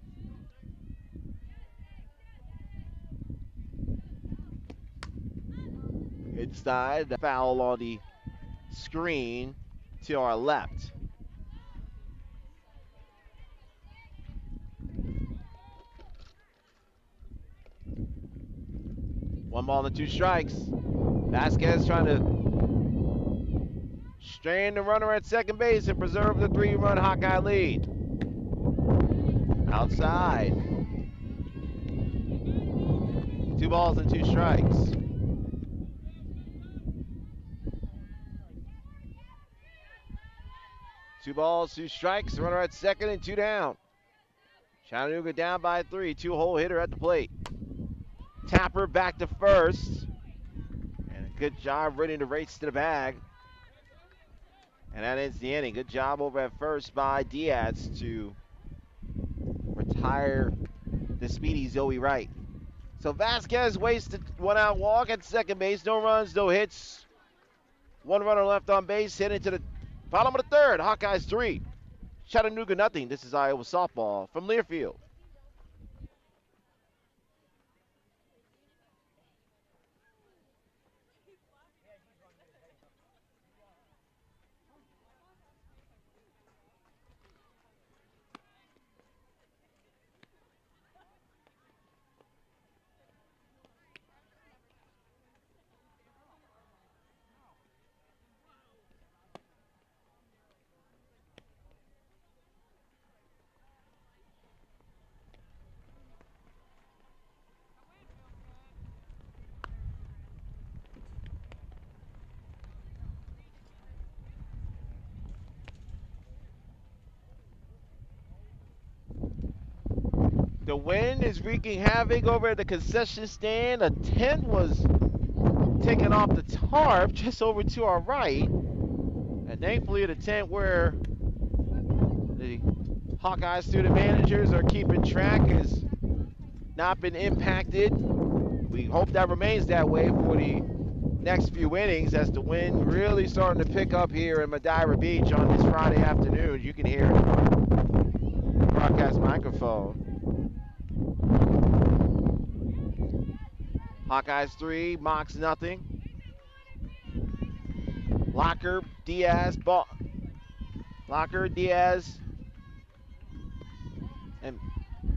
Inside, the foul on the screen to our left. One ball and 2 strikes. Vasquez trying to strain the runner at second base and preserve the 3-run Hawkeye lead. Outside. 2 balls and 2 strikes. Two balls, 2 strikes. Runner at second and 2 down. Chattanooga down by 3. 2-hole hitter at the plate. Tapper back to first. And a good job running the race to the bag. And that ends the inning. Good job over at first by Diaz to retire the speedy Zoe Wright. So Vasquez wasted 1-out walk at second base. No runs, no hits. 1 runner left on base. Hit into the bottom of the third. Hawkeyes 3. Chattanooga nothing. This is Iowa softball from Learfield. The wind is wreaking havoc over at the concession stand. A tent was taken off the tarp just over to our right. And thankfully the tent where the Hawkeye student managers are keeping track has not been impacted. We hope that remains that way for the next few innings as the wind really starting to pick up here in Madeira Beach on this Friday afternoon. You can hear it on the broadcast microphone. Hawkeyes 3, Mocs nothing. Locker, Diaz,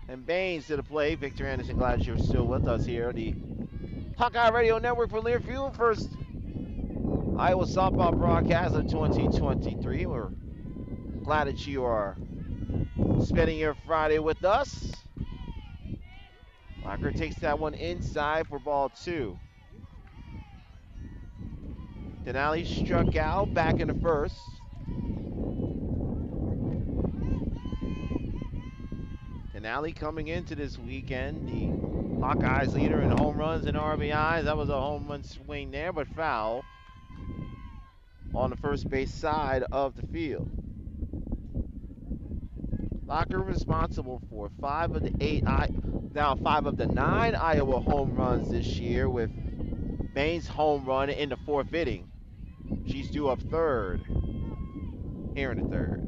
and Baines to the play. Victor Anderson, glad you're still with us here. The Hawkeye Radio Network for Learfield, first Iowa softball broadcast of 2023. We're glad that you are spending your Friday with us. Locker takes that one inside for ball 2. Denali struck out back in the first. Denali coming into this weekend, the Hawkeyes leader in home runs and RBIs. That was a home run swing there, but foul on the first base side of the field. Locker responsible for 5 of the 9 Iowa home runs this year, with Baines' home run in the 4th inning. She's due up third here in the third.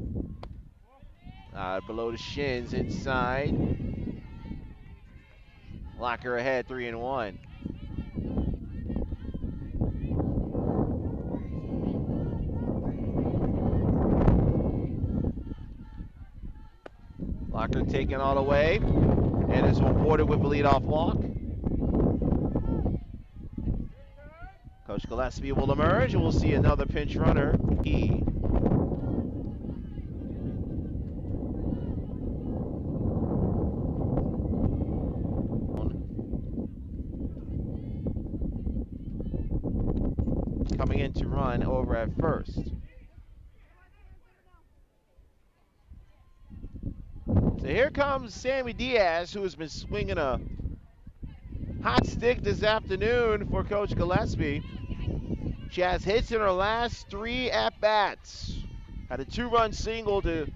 Below the shins inside. Locker ahead 3-1. Locker taken all the way, and is rewarded with a leadoff walk. Coach Gillespie will emerge, and we'll see another pinch runner. Coming in to run over at first. So here comes Sammy Diaz, who has been swinging a hot stick this afternoon for Coach Gillespie. She has hits in her last 3 at-bats. Had a 2-run single to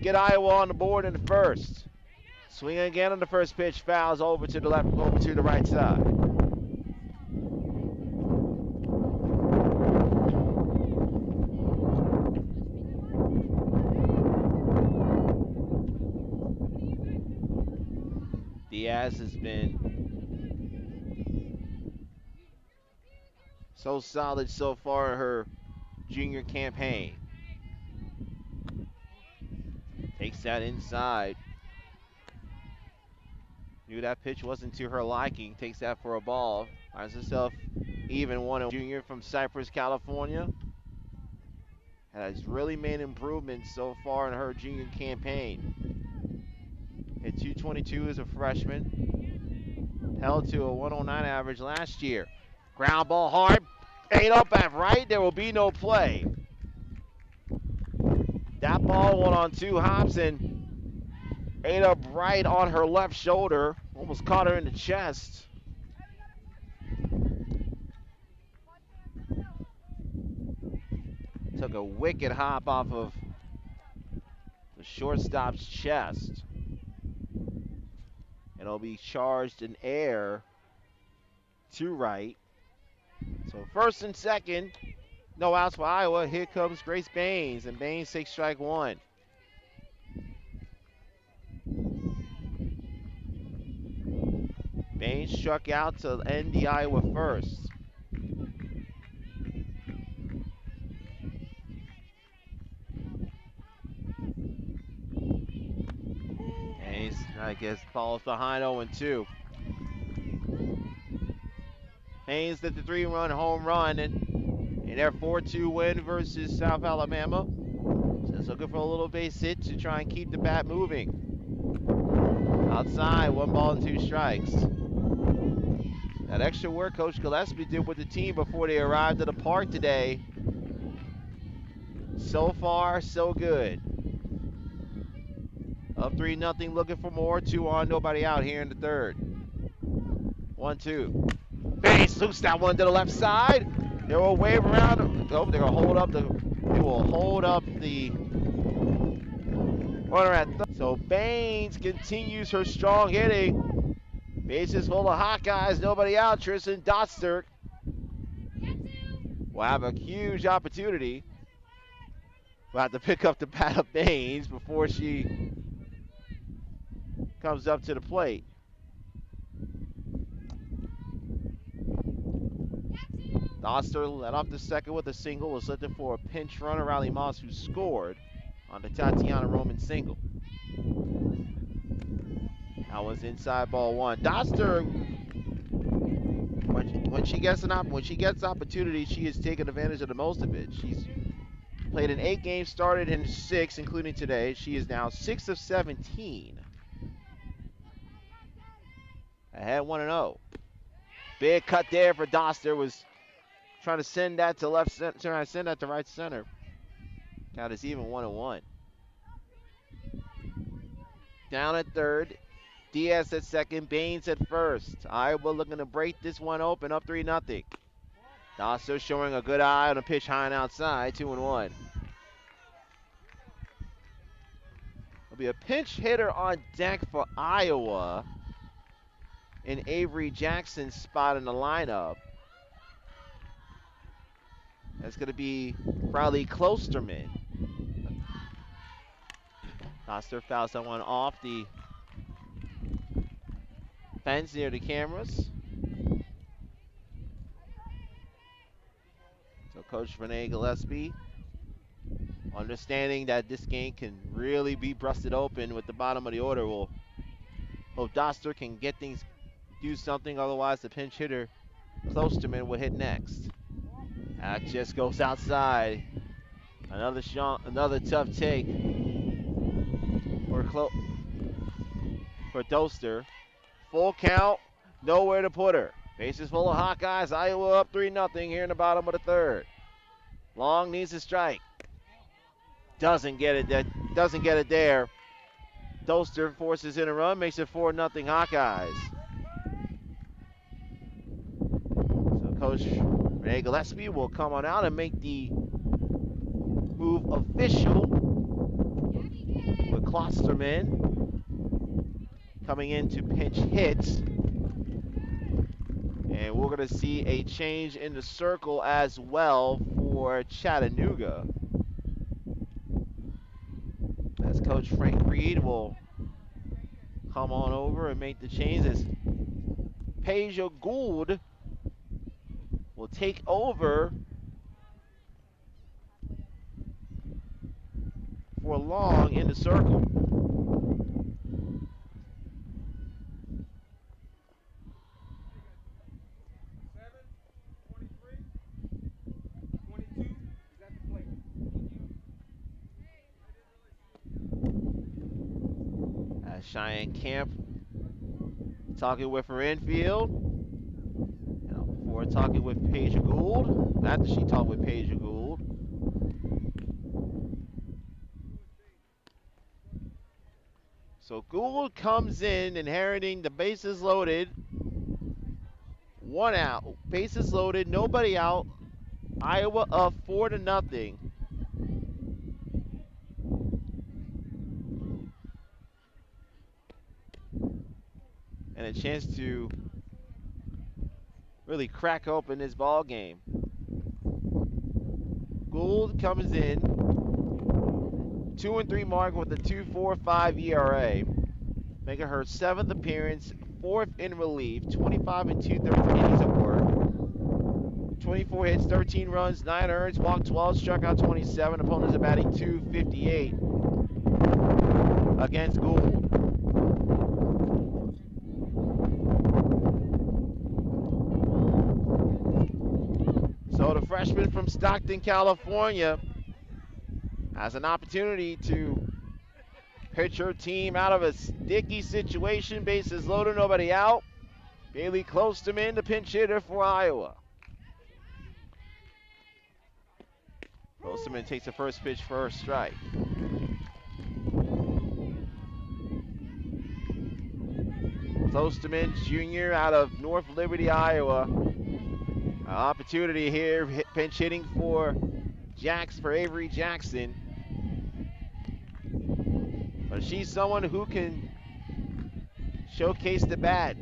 get Iowa on the board in the first. Swinging again on the first pitch, fouls over to the left, over to the right side. Diaz has been so solid so far in her junior campaign. Takes that inside. Knew that pitch wasn't to her liking. Takes that for a ball. Finds herself even 1 junior from Cypress, California. Has really made improvements so far in her junior campaign. Hit 222 as a freshman. Held to a 109 average last year. Ground ball hard. Ate up at right. There will be no play. That ball went on 2 hops and ate up right on her left shoulder. Almost caught her in the chest. Took a wicked hop off of the shortstop's chest. And it'll be charged in air to right. So first and second, no outs for Iowa. Here comes Grace Baines, and Baines takes strike 1. Baines struck out to end the Iowa first. Baines, I guess, falls behind 0-2. Haynes did the 3-run home run in their 4-2 win versus South Alabama. Just looking for a little base hit to try and keep the bat moving. Outside, 1 ball and 2 strikes. That extra work Coach Gillespie did with the team before they arrived at the park today. So far, so good. Up 3-0, looking for more. 2 on, nobody out here in the third. 1-2. Baines loose that one to the left side. They will wave around. Oh, they're gonna hold up the. They will hold up the runner at third. So Baines continues her strong hitting. Bases full of Hawkeyes, nobody out. Tristan Doster will have a huge opportunity. We'll have to pick up the bat of Baines before she comes up to the plate. Doster led off the second with a single, was looking for a pinch runner, Riley Moss, who scored on the Tatiana Roman single. That was inside ball one. Doster, when she gets opportunity, she has taken advantage of the most of it. She's played in 8 games, started in 6, including today. She is now 6 of 17. Ahead 1-0. Big cut there for Doster. Was trying to send that to left center, trying to send that to right center. Count is even 1-1. Down at third. Diaz at second. Baines at first. Iowa looking to break this one open, up 3-0. Doster showing a good eye on a pitch high and outside. 2-1. There'll be a pinch hitter on deck for Iowa in Avery Jackson's spot in the lineup. That's going to be Riley Klosterman. Doster fouls that one off the fence near the cameras. So Coach Renee Gillespie, understanding that this game can really be busted open with the bottom of the order, will hope Doster can get things, do something. Otherwise, the pinch hitter Klosterman will hit next. That just goes outside. Another tough take for Doster. Full count, nowhere to put her. Bases full of Hawkeyes. Iowa up 3-0 here in the bottom of the third. Long needs a strike. Doesn't get it there. Doster forces in a run, makes it 4-0 Hawkeyes. So Coach Renee Gillespie will come on out and make the move official with Klosterman coming in to pinch hit. And we're going to see a change in the circle as well for Chattanooga, as Coach Frank Reed will come on over and make the change, as Peja Gould will take over for Long in the circle. Cheyenne Camp talking with her infield. Before talking with Peja Gould. After she talked with Peja Gould. So Gould comes in, inheriting the bases loaded. 1 out. Bases loaded, nobody out. Iowa up 4-0. And a chance to really crack open this ball game. Gould comes in, 2-3 mark with a 2.45 ERA, making her 7th appearance, 4th in relief, 25 and 2/3 innings of work, 24 hits, 13 runs, 9 earned, walked 12, struck out 27. Opponents are batting .258 against Gould. So the freshman from Stockton, California, has an opportunity to pitch her team out of a sticky situation. Bases loaded, nobody out. Bailey Klosterman, the pinch hitter for Iowa. Klosterman takes the first pitch for her strike. Klosterman Jr. out of North Liberty, Iowa. An opportunity here, pinch hitting for Avery Jackson. But she's someone who can showcase the bat.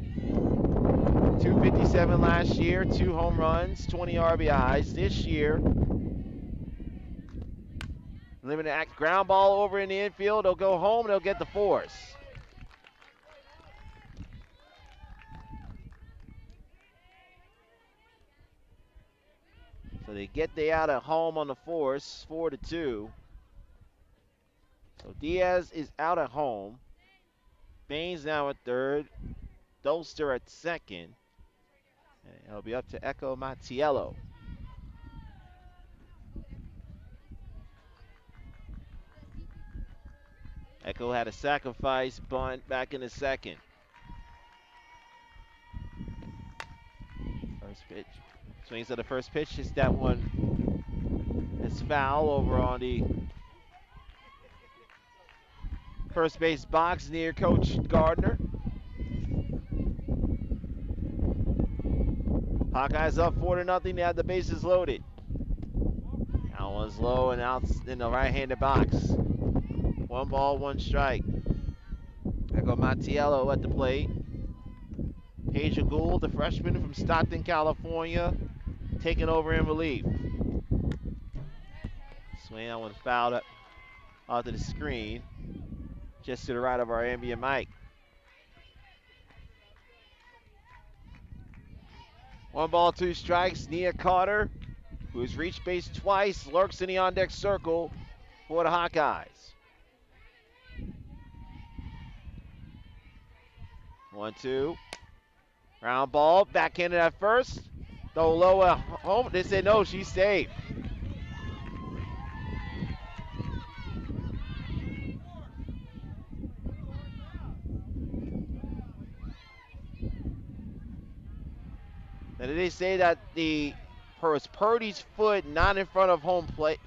257 last year, 2 home runs, 20 RBIs. This year, limited act ground ball over in the infield. They'll go home, they'll get the force. So they get the out at home on the force, 4-2. So Diaz is out at home. Baines now at third. Dolster at second. And it'll be up to Echo Mattiello. Echo had a sacrifice bunt back in the second. First pitch. Swings at the first pitch. Hits that one. It's foul over on the first base box near Coach Gardner. Hawkeyes up 4-0. They have the bases loaded. That one's low and out in the right-handed box. 1 ball, 1 strike. Echo Mattiello at the plate. Tasia Gould, the freshman from Stockton, California, taking over in relief. Swing, that one fouled up onto the screen, just to the right of our ambient mic. 1 ball, 2 strikes. Nia Carter, who has reached base twice, lurks in the on-deck circle for the Hawkeyes. 1-2. Ground ball, backhanded at first. Though low at home. They say no, she's safe. Now, did they say that Purdy's foot not in front of home plate?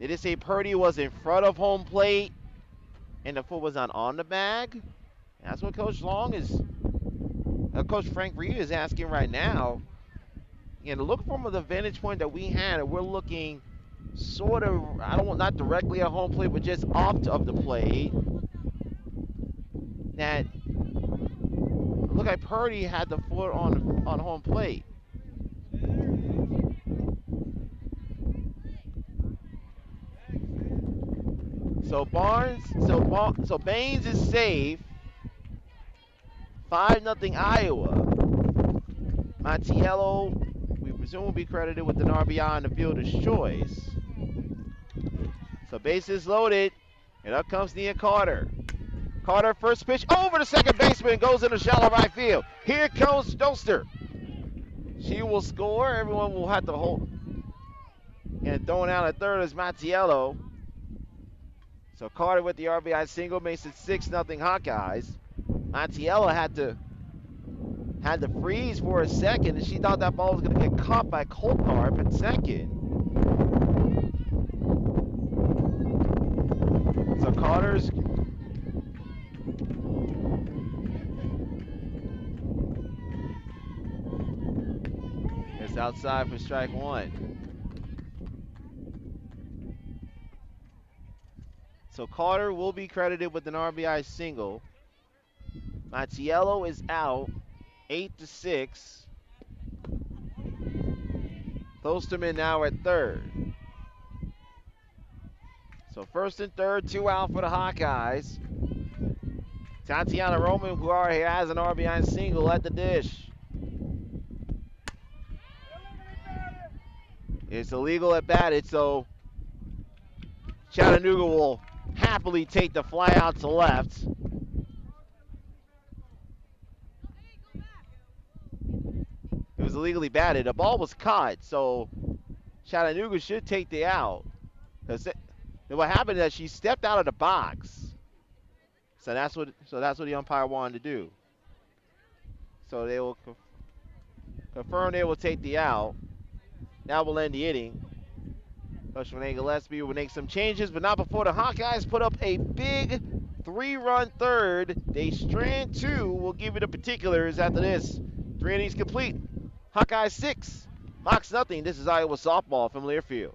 Did they say Purdy was in front of home plate and the foot was not on the bag? That's what Coach Coach Frank Reed is asking right now. And look from the vantage point that we had, we're looking sort of, not directly at home plate, but just off of the plate. That looked like Purdy had the foot on home plate. So Baines is safe. 5-0 Iowa. Mattiello, we presume, will be credited with an RBI on the fielder's choice. So bases loaded, and up comes Nia Carter. Carter, first pitch over the second baseman, goes into shallow right field. Here comes Dolster. She will score. Everyone will have to hold. And throwing out at third is Mattiello. So Carter with the RBI single makes it 6-0 Hawkeyes. Mattiello had to freeze for a second, and she thought that ball was going to get caught by Coltharp at second. So Carter's it's outside for strike 1. So Carter will be credited with an RBI single. Mattiello is out, 8-6. Klosterman now at third. So first and third, 2 out for the Hawkeyes. Tatiana Roman, who already has an RBI single at the dish. It's illegal at batted, so Chattanooga will happily take the fly out to left. It was illegally batted. The ball was caught, so Chattanooga should take the out. Because what happened is that she stepped out of the box. So that's what the umpire wanted to do. So they will confirm they will take the out. Now we'll end the inning. Coach Renee Gillespie will make some changes, but not before the Hawkeyes put up a big 3-run third. They strand 2. We'll give you the particulars after this. 3 innings complete. Hawkeyes 6, Hawks nothing. This is Iowa softball from Learfield.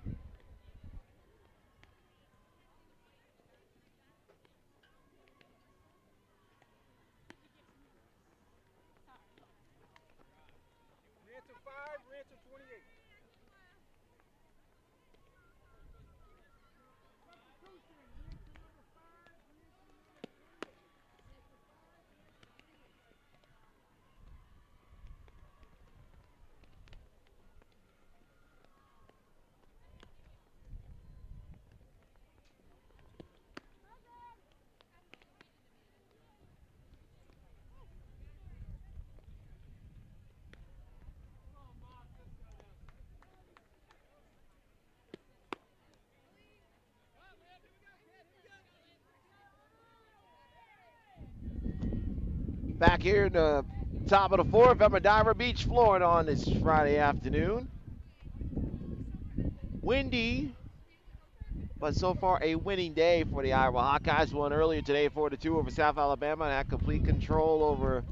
Back here in the top of the 4th at Madeira Beach, Florida on this Friday afternoon. Windy, but so far a winning day for the Iowa Hawkeyes. Won earlier today 4-2 over South Alabama and had complete control over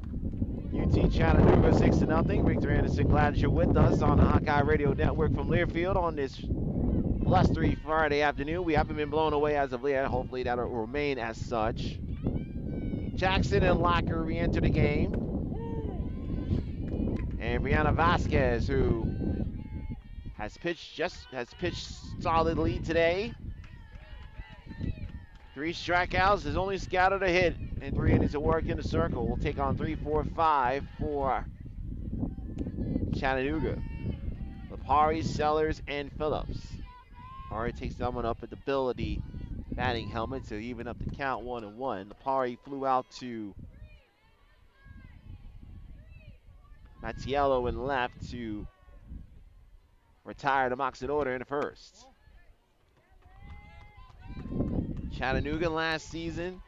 UT Chattanooga 6-0. Victor Anderson, glad you're with us on the Hawkeye Radio Network from Learfield on this blustery Friday afternoon. We haven't been blown away as of yet. Hopefully that'll remain as such. Jackson and Locker re-enter the game. And Brianna Vasquez, who has pitched solidly today. 3 strikeouts, has only scattered a hit and 3 innings of work in the circle. We'll take on 3, 4, 5 for Chattanooga. Lipari, Sellers, and Phillips. Lipari takes someone up at the ability batting helmet to even up the count 1-1. Lipari flew out to Mattiello and left to retire the Moxon order in the first. Chattanooga last season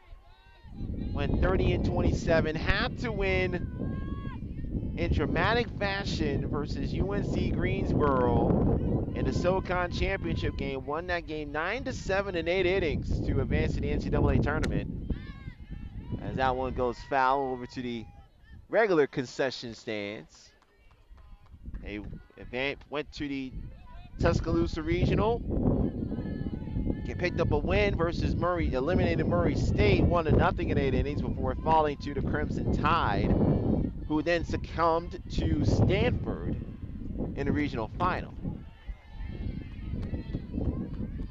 went 30-27, had to win in dramatic fashion versus UNC Greensboro in the SoCon Championship game. Won that game 9-7 in 8 innings to advance to the NCAA tournament. As that one goes foul over to the regular concession stands. They went to the Tuscaloosa Regional. Picked up a win versus Murray, eliminated Murray State 1-0 in 8 innings before falling to the Crimson Tide, who then succumbed to Stanford in the regional final.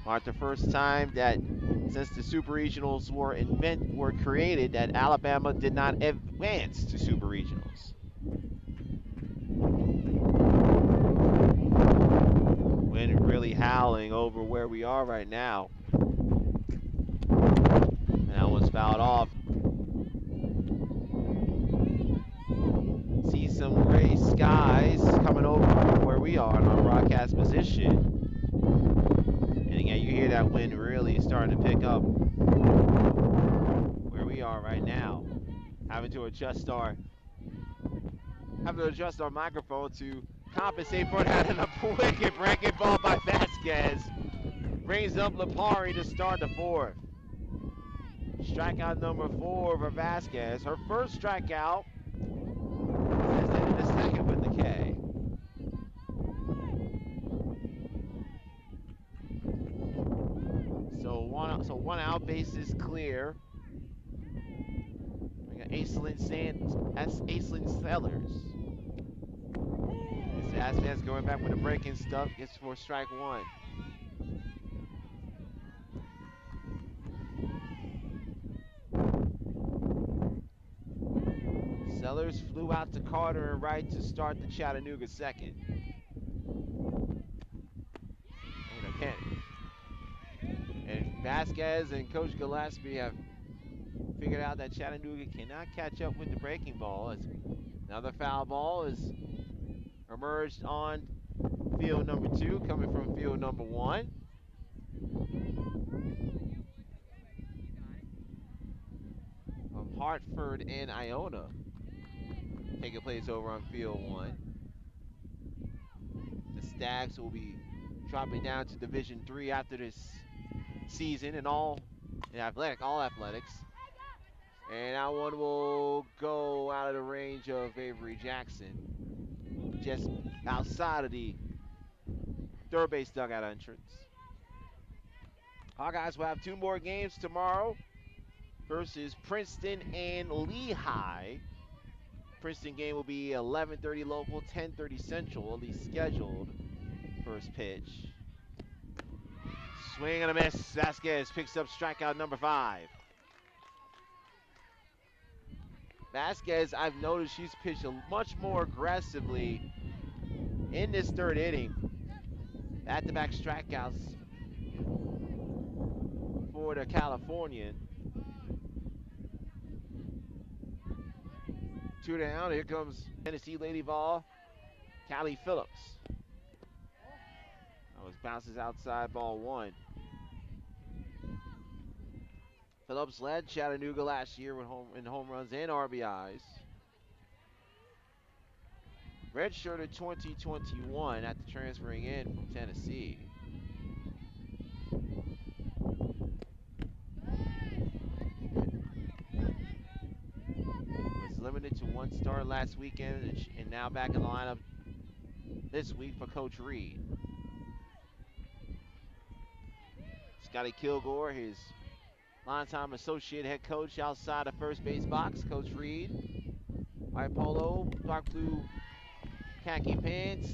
Marked the first time that since the Super Regionals were created that Alabama did not advance to Super Regionals. Wind really howling over where we are right now. And that one's fouled off. See some gray skies coming over where we are in our broadcast position. And again, you hear that wind really starting to pick up where we are right now. Having to adjust our microphone to compensate for that, and a wicked breaking ball by Vasquez brings up Lipari to start the 4th. Strikeout number 4 for Vasquez. Her first strikeout, and then the second with the K. So one out, base is clear. We got Aislinn Sellers. Vasquez going back with the breaking stuff, gets for strike 1. Sellers flew out to Carter and right to start the Chattanooga second. And Vasquez and Coach Gillespie have figured out that Chattanooga cannot catch up with the breaking ball. As another foul ball is emerged on field number 2, coming from field number 1. Of Hartford and Iona taking place over on field 1. The Stags will be dropping down to Division III after this season in all athletics. And that one will go out of the range of Avery Jackson, just outside of the third base dugout entrance. Hawkeyes will have 2 more games tomorrow versus Princeton and Lehigh. Princeton game will be 11:30 local, 10:30 central, at least scheduled. First pitch. Swing and a miss. Vasquez picks up strikeout number 5. Vasquez, I've noticed she's pitched much more aggressively in this third inning. Back-to-back strikeouts for the Californian. 2 down. Here comes Tennessee Lady Ball, Callie Phillips. That was bounces outside, ball 1. Phillips led Chattanooga last year in home runs and RBIs. Redshirted 2021 after transferring in from Tennessee. Was limited to 1 start last weekend and now back in the lineup this week for Coach Reed. Scotty Kilgore, his longtime associate head coach outside the first base box. Coach Reed, white polo, dark blue khaki pants,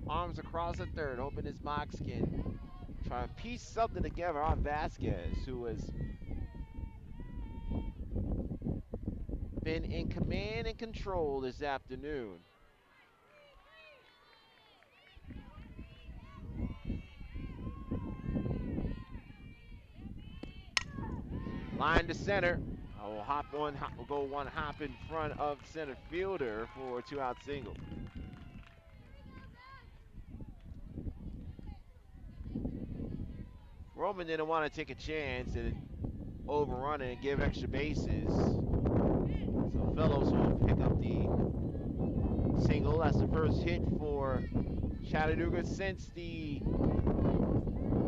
arms across the third, hoping his box can try to piece something together on Vasquez, who has been in command and control this afternoon. Line to center. Will go one hop in front of center fielder for a 2-out single. Roman didn't want to take a chance and overrun it and give extra bases. So Fellows will pick up the single. That's the first hit for Chattanooga since the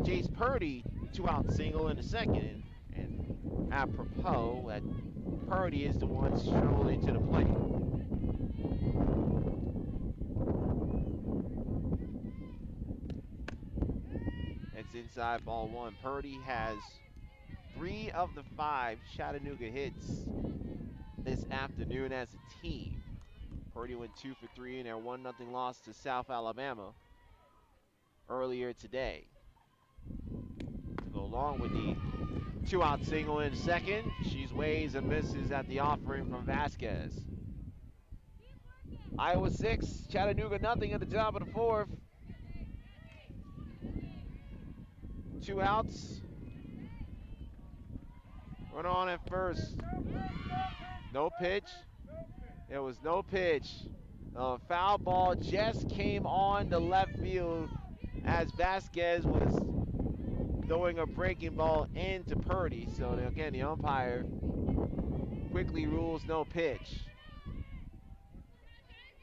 Jace Purdy 2-out single in the second. And apropos, that Purdy is the one strolling to the plate. It's inside, ball 1. Purdy has 3 of the 5 Chattanooga hits this afternoon as a team. Purdy went 2 for 3 in their 1-0 loss to South Alabama earlier today. To go along with the 2-out single in second, she sways and misses at the offering from Vasquez. Iowa 6, Chattanooga nothing at the top of the 4th. 2 outs. Run on at first. No pitch. There was no pitch. A foul ball just came on the left field as Vasquez was throwing a breaking ball into Purdy. So again, the umpire quickly rules no pitch.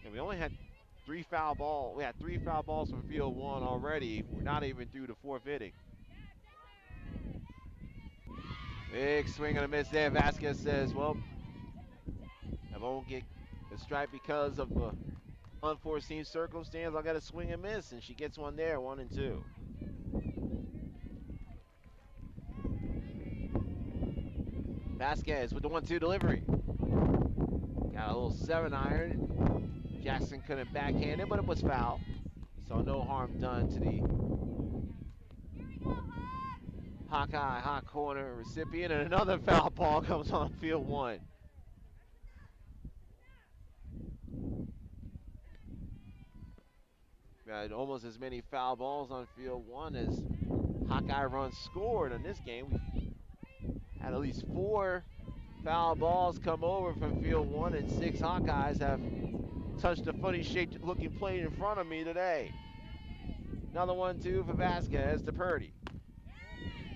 And we only had 3 foul balls. We had 3 foul balls from field 1 already. We're not even through the 4th inning. Big swing and a miss there. Vasquez says, well, I won't get a strike because of the unforeseen circumstance. I got a swing and miss, and she gets one there, 1 and 2. Vasquez with the 1-2 delivery. Got a little 7-iron. Jackson couldn't backhand it, but it was foul. So no harm done to the Hawkeye hot corner recipient, and another foul ball comes on field 1. Got almost as many foul balls on field 1 as Hawkeye runs scored in this game. We had at least 4 foul balls come over from field 1, and 6 Hawkeyes have touched a funny shaped looking plate in front of me today. Another 1-2 for Vasquez to Purdy.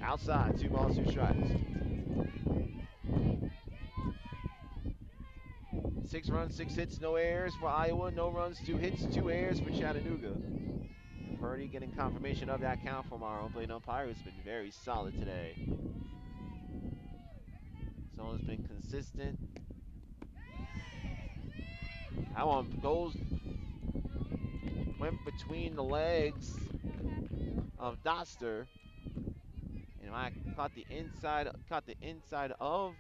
Outside, 2 balls, 2 strikes. 6 runs, 6 hits, no errors for Iowa. No runs, 2 hits, 2 errors for Chattanooga. Purdy getting confirmation of that count from our own plate umpire, who's been very solid today. Zone's been consistent. That one went between the legs of Doster, and I caught the inside of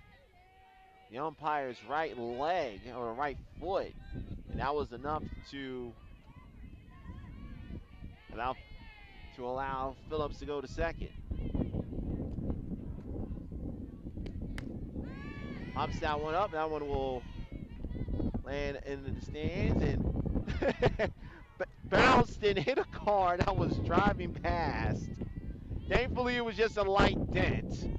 the umpire's right leg or right foot, and that was enough to allow Phillips to go to second. Pops that one up. That one will land into the stands and bounced and hit a car that was driving past. Thankfully, it was just a light dent.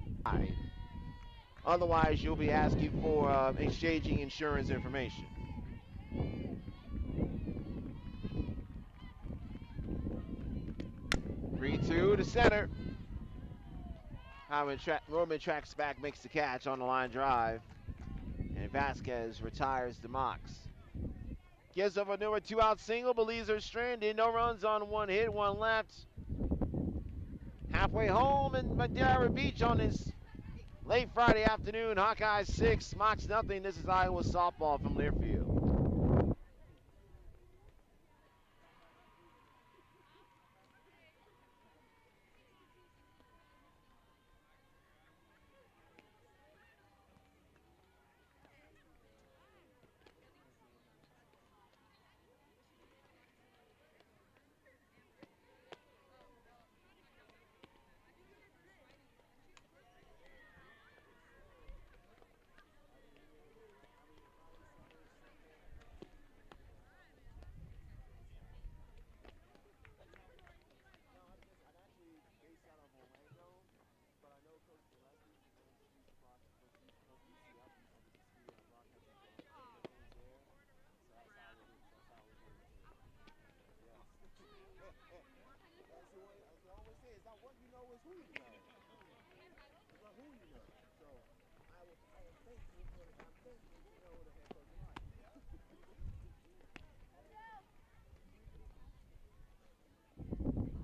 Otherwise, you'll be asking for exchanging insurance information. Three-two to center. Roman tracks back, makes the catch on the line drive. And Vasquez retires the Mox. Gives up a number 2 out single, but leaves her stranded. No runs on one hit, one left. Halfway home in Madeira Beach on this late Friday afternoon. Hawkeyes 6, Mox nothing. This is Iowa softball from Learfield.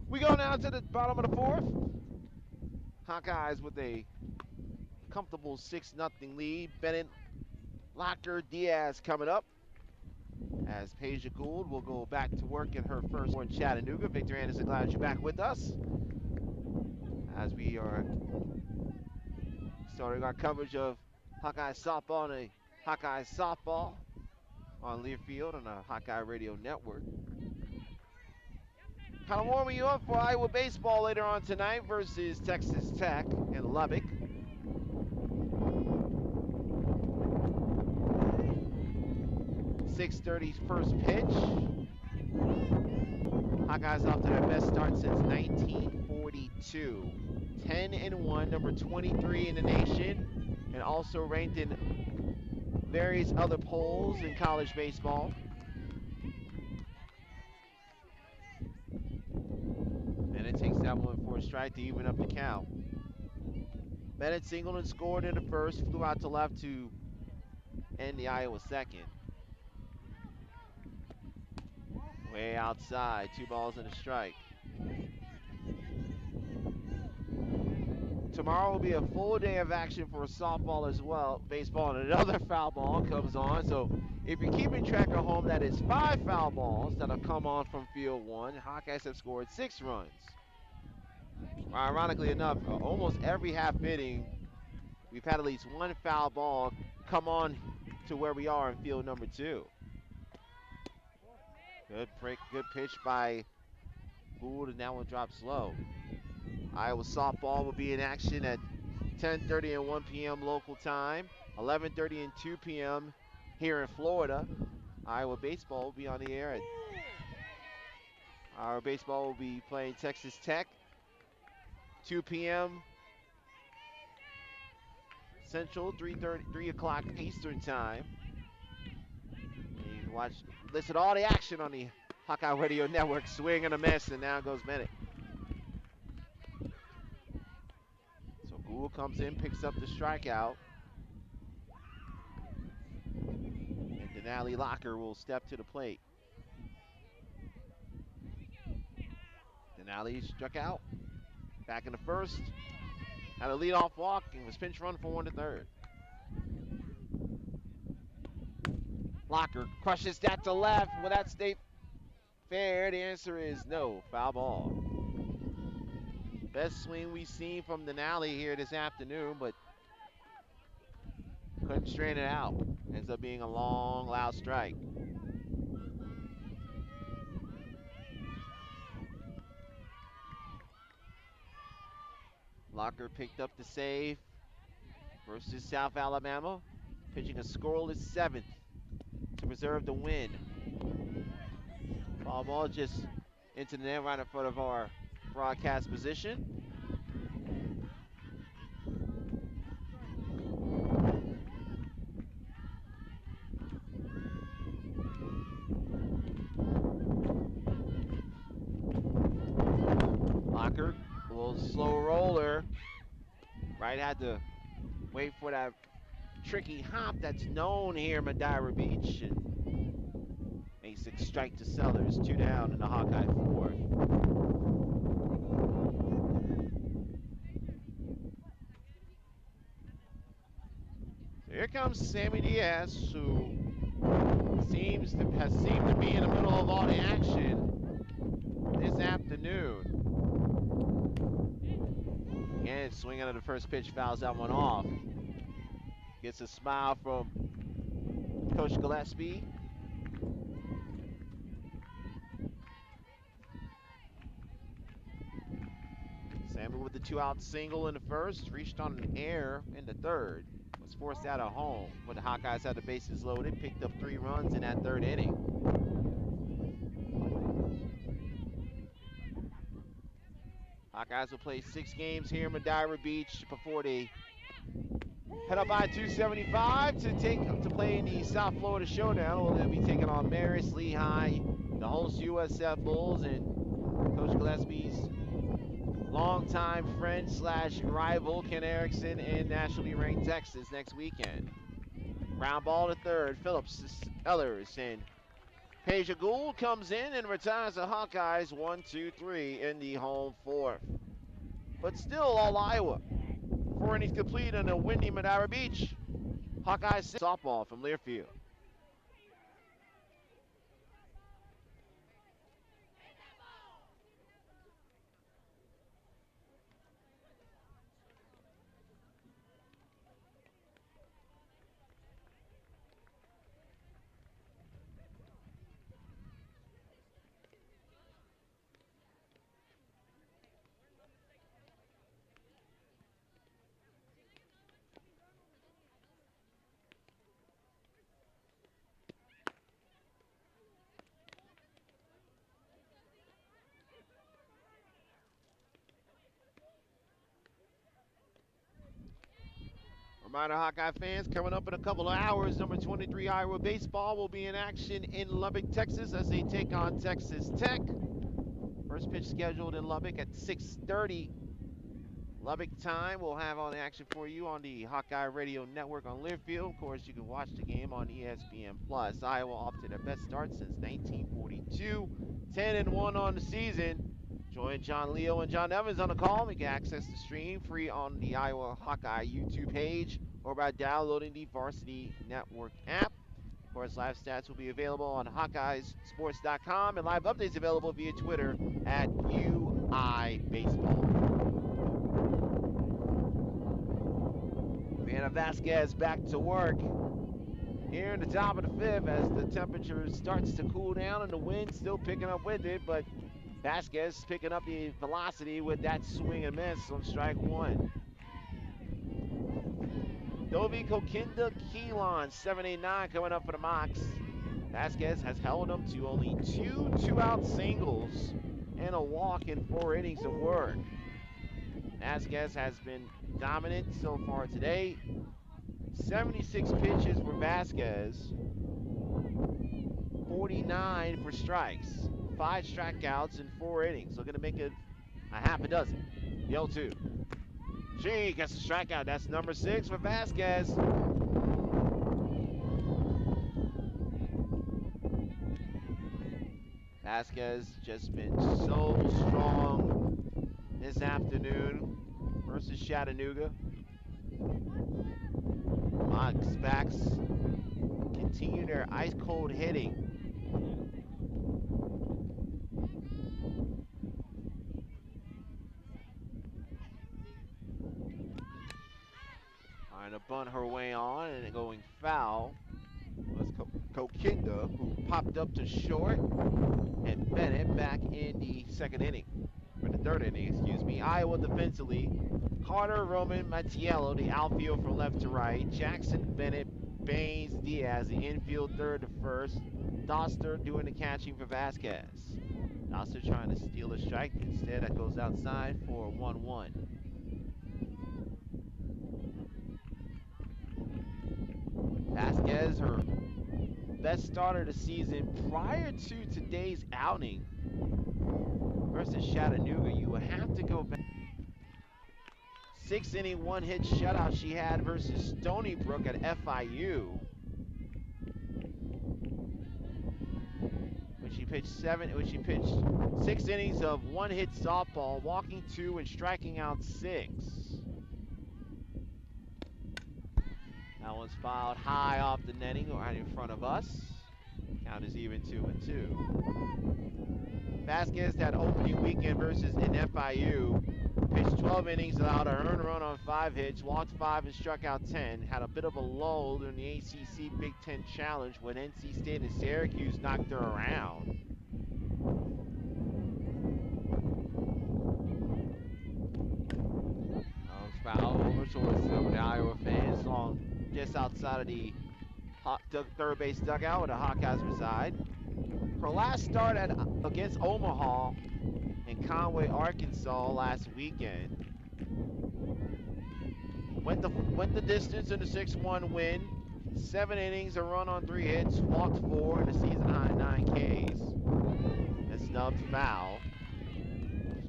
We go now to the bottom of the fourth. Hawkeyes with a comfortable 6-0 lead. Bennett, Locker, Diaz coming up. As Peja Gould will go back to work in her first in Chattanooga. Victor Anderson, glad you're back with us. As we are starting our coverage of Hawkeye softball on Learfield on the Hawkeye Radio Network. Kind of warming you up for Iowa baseball later on tonight versus Texas Tech in Lubbock. 6:30 first pitch. Hawkeyes off to their best start since 1942. 10-1, number 23 in the nation, and also ranked in various other polls in college baseball. And it takes that one for a strike to even up the count. Bennett singled and scored in the first, flew out to left to end the Iowa second. Way outside, 2 balls and a strike. Tomorrow will be a full day of action for softball as well. Baseball and another foul ball comes on. So if you're keeping track at home, that is 5 foul balls that have come on from field 1. Hawkeyes have scored 6 runs. Ironically enough, almost every half inning, we've had at least 1 foul ball come on to where we are in field number 2. Good pitch by Gould, and that one drops low. Iowa softball will be in action at 10:30 and 1 p.m. local time, 11:30 and 2 p.m. here in Florida. Iowa baseball will be on the air. Our baseball will be playing Texas Tech, 2 p.m. Central, 3 o'clock Eastern time. You can listen to all the action on the Hawkeye Radio Network. Swing and a miss, and now goes Bennett. So Gould comes in, picks up the strikeout. And Denali Locker will step to the plate. Denali struck out. Back in the first. Had a leadoff walk and was pinch run for 1 to 3rd. Locker crushes that to left. Will that stay fair? The answer is no. Foul ball. Best swing we've seen from Denali here this afternoon, but couldn't straighten it out. Ends up being a long, loud strike. Locker picked up the save versus South Alabama, pitching a scoreless 7th to preserve the win. Foul ball just into the net right in front of our broadcast position. Locker, a little slow roller. Right, had to wait for that tricky hop that's known here in Madeira Beach. And makes it strike to Sellers. 2 down in the Hawkeye 4th. So here comes Sammy Diaz, who has seemed to be in the middle of all the action this afternoon. Again, swinging at the first pitch, fouls that one off. Gets a smile from Coach Gillespie. Sammy with the 2-out single in the first, reached on an error in the third. Was forced out of home when the Hawkeyes had the bases loaded, picked up 3 runs in that third inning. Hawkeyes will play 6 games here in Madeira Beach before they head up I-275 to play in the South Florida Showdown. Well, they'll be taking on Marist, Lehigh, the host USF Bulls, and Coach Gillespie's longtime friend / rival Ken Erickson in nationally ranked Texas next weekend. Ground ball to third. Phillips, Ellers, and Peja Gould comes in and retires the Hawkeyes 1-2-3 in the home 4th. But still all Iowa. 4 innings complete on a windy Madeira Beach. Hawkeyes softball from Learfield. Reminder, Hawkeye fans, coming up in a couple of hours, number 23 Iowa baseball will be in action in Lubbock, Texas, as they take on Texas Tech. First pitch scheduled in Lubbock at 6:30 Lubbock time. We'll have all the action for you on the Hawkeye Radio Network on Learfield. Of course, you can watch the game on ESPN+. Iowa off to their best start since 1942, 10-1 on the season. Join John Leo and John Evans on the call. You can access the stream free on the Iowa Hawkeye YouTube page or by downloading the Varsity Network app. Of course, live stats will be available on HawkeyesSports.com and live updates available via Twitter at UIBaseball. Vanna Vasquez back to work here in the top of the 5th as the temperature starts to cool down and the wind still picking up with it, but Vasquez picking up the velocity with that swing and miss on strike 1. Dovi Kokinda Keelan, 789 coming up for the Mocs. Vasquez has held them to only 2 2-out singles and a walk in 4 innings of work. Vasquez has been dominant so far today. 76 pitches for Vasquez, 49 for strikes. 5 strikeouts in 4 innings. Looking to make it a half a dozen. The 0-2. She gets a strikeout. That's number 6 for Vasquez. Vasquez just been so strong this afternoon versus Chattanooga. Mocs backs continue their ice cold hitting. Trying to bunt her way on and going foul was Kokinda, who popped up to short, and Bennett back in the third inning, excuse me. Iowa defensively, Carter, Roman, Mattiello, the outfield from left to right, Jackson, Bennett, Baines, Diaz, the infield third to first, Doster doing the catching for Vasquez. Doster trying to steal a strike, instead that goes outside for 1-1. Vasquez, her best starter of the season prior to today's outing versus Chattanooga. You will have to go back. 6-inning, 1-hit shutout she had versus Stony Brook at FIU. When she pitched 6 innings of 1-hit softball, walking 2 and striking out 6. That one's fouled high off the netting right in front of us. Count is even 2-2. Vasquez, that opening weekend versus in FIU, pitched 12 innings, allowed a earned run on 5 hits, walked 5 and struck out 10. Had a bit of a lull during the ACC Big Ten Challenge when NC State and Syracuse knocked her around. Foul over towards some of the Iowa fans along just outside of the third base dugout where the Hawkeyes reside. Her last start against Omaha in Conway, Arkansas last weekend. Went the distance in a 6-1 win. 7 innings, a run on 3 hits, walked 4, and a season-high 9 Ks. A snubbed foul.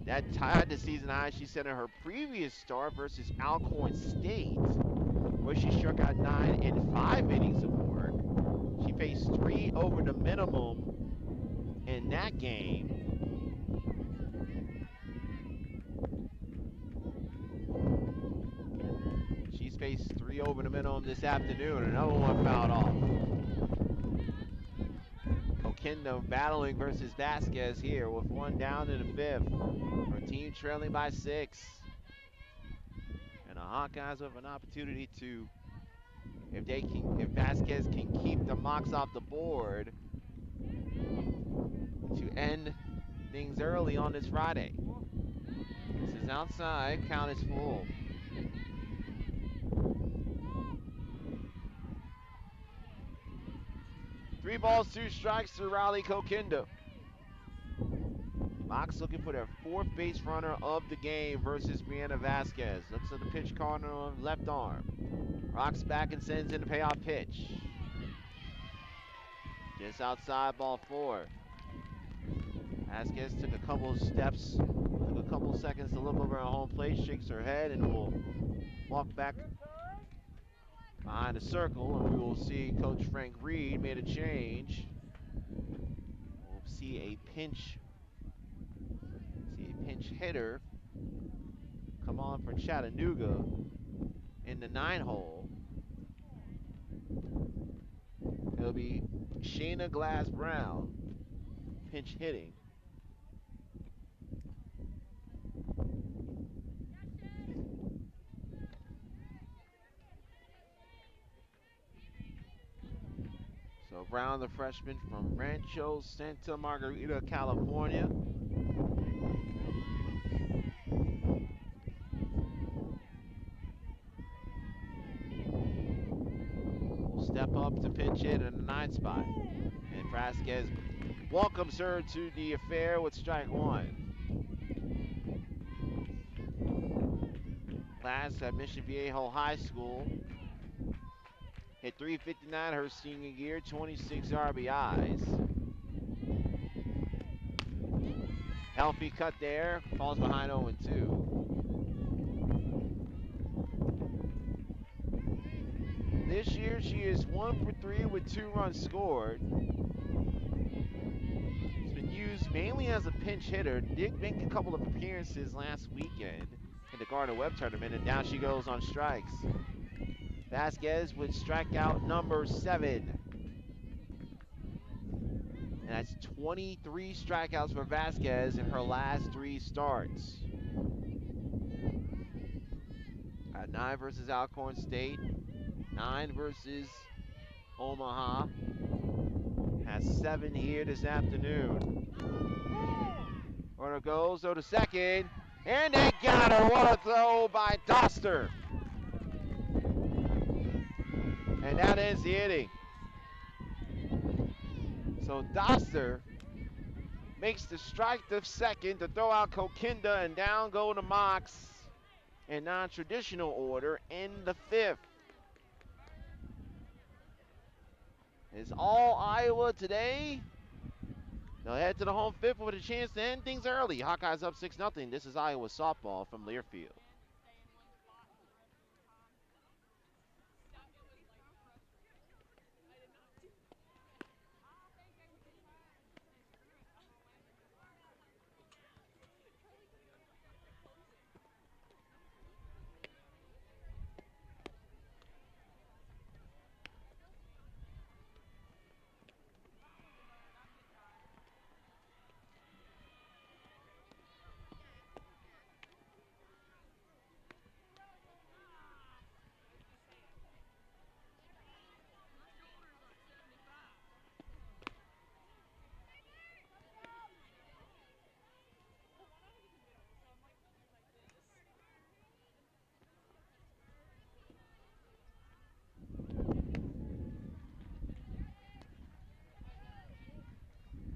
That tied the season high she set in her previous start versus Alcorn State, where she struck out 9 in 5 innings of work. She faced 3 over the minimum in that game. She's faced 3 over the minimum this afternoon, another one fouled off. Kokinda battling versus Vasquez here with 1 down in the 5th. Her team trailing by 6. And the Hawkeyes have an opportunity to, if Vasquez can keep the Mocs off the board, to end things early on this Friday. This is outside, count is full. Three balls, 2 strikes to Riley Kokinda. Mocs looking for their 4th base runner of the game versus Brianna Vasquez. Looks at the pitch corner on left arm. Rocks back and sends in the payoff pitch. Just outside, ball 4. Vasquez took a couple of steps, took a couple seconds to look over her home plate, shakes her head, and will walk back behind the circle, and we will see Coach Frank Reed made a change. We'll see a pinch hitter come on for Chattanooga in the 9-hole. It'll be Shayna Glass Brown pinch hitting. So Brown, the freshman from Rancho Santa Margarita, California. Will step up to pinch hit in the 9th spot. And Vasquez welcomes her to the affair with strike 1. Glass at Mission Viejo High School. Hit .359 her senior year, 26 RBIs. Healthy cut there, falls behind 0-2. This year she is 1 for 3 with 2 runs scored. She's been used mainly as a pinch hitter. Did make a couple of appearances last weekend in the Gardner-Webb tournament, and now she goes on strikes. Vasquez with strikeout number 7. And that's 23 strikeouts for Vasquez in her last 3 starts. At 9 versus Alcorn State, 9 versus Omaha. Has 7 here this afternoon. Runner goes to second, and they got her. What a throw by Doster. And that ends the inning. So Doster makes the strike to second to throw out Kokinda, and down go the Mocs in non-traditional order in the 5th. It's all Iowa today. They'll head to the home 5th with a chance to end things early. Hawkeyes up 6-0. This is Iowa softball from Learfield.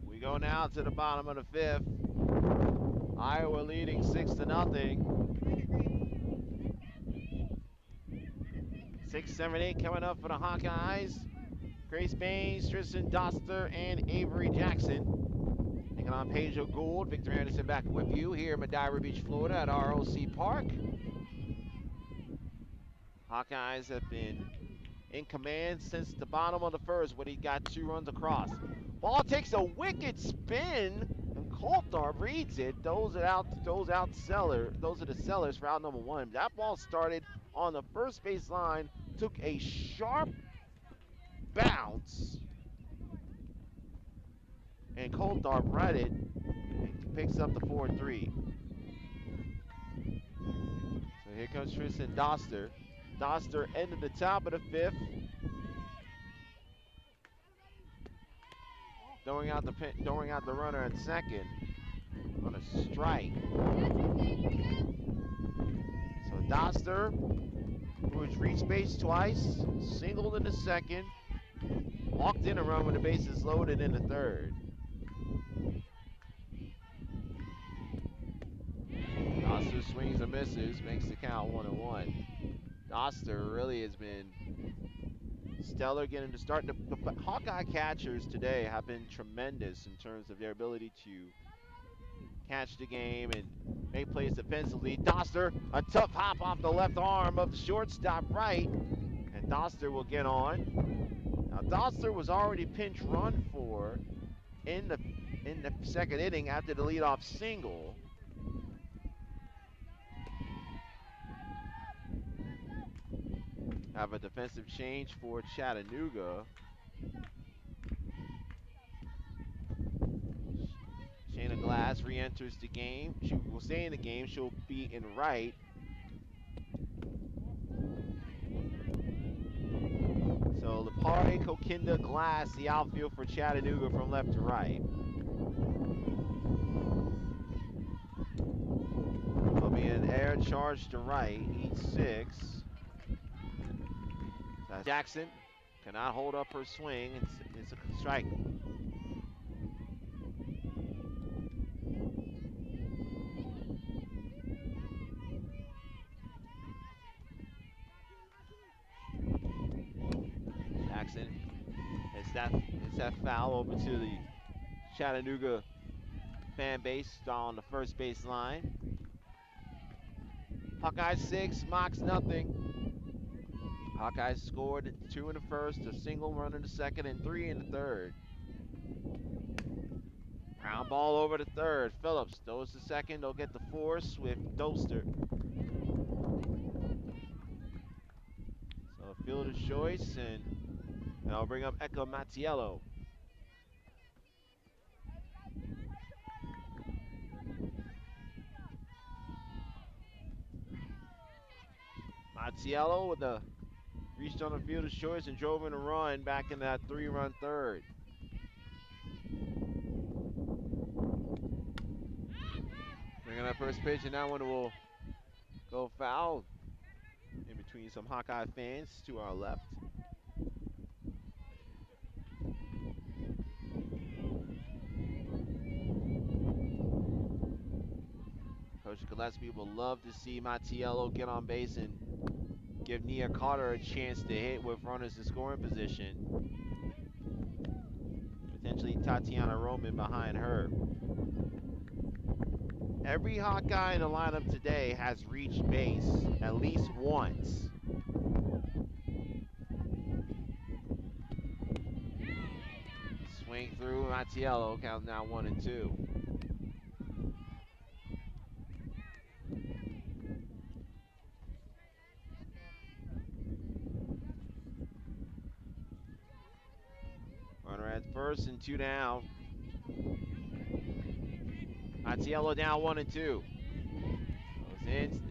We go now to the bottom of the 5th. Iowa leading 6-0. 6, 7, 8 coming up for the Hawkeyes. Grace Baines, Tristan Doster, and Avery Jackson. Taking on Pedro Gould. Victor Anderson back with you here in Madeira Beach, Florida at ROC Park. Hawkeyes have been in command since the bottom of the 1st when he got 2 runs across. Ball takes a wicked spin, and Coulthard reads it. Those are the sellers for out number 1. That ball started on the first base line, took a sharp bounce, and Coulthard read it and picks up the 4-3. So here comes Tristan Doster. Doster ended the top of the 5th. Throwing out the runner at second on a strike. So Doster, who has reached base twice, singled in the 2nd, walked in a run with the bases loaded in the 3rd. Doster swings and misses, makes the count 1-1. Doster really has been stellar getting to start. The Hawkeye catchers today have been tremendous in terms of their ability to catch the game and make plays defensively. Doster, a tough hop off the left arm of the shortstop right, and Doster will get on. Now Doster was already pinch run for in the 2nd inning after the leadoff single. Have a defensive change for Chattanooga. Shayna Glass re-enters the game. She will stay in the game. She'll be in right. So Lipari, Kokinda, Glass, the outfield for Chattanooga from left to right. There'll be an air charge to right, heat 6. Jackson cannot hold up her swing. It's a strike. Jackson hits that foul over to the Chattanooga fan base on the first base line. Hawkeyes 6, Mocs nothing. Hawkeyes scored 2 in the 1st, a single run in the 2nd, and 3 in the 3rd. Ground ball over the 3rd. Phillips throws the 2nd. They'll get the force with Doster. So fielder's choice, and I'll bring up Echo Mattiello. Matiello with a reached on the field of choice and drove in a run back in that 3-run third. Bringing up first pitch, and that one will go foul in between some Hawkeye fans to our left. Coach Gillespie will love to see Matiello get on base and give Nia Carter a chance to hit with runners in scoring position. Potentially Tatiana Roman behind her. Every Hawkeye in the lineup today has reached base at least once. Swing through Matiello, count now 1-2. Runner at first and 2 down. Matiello down 1-2.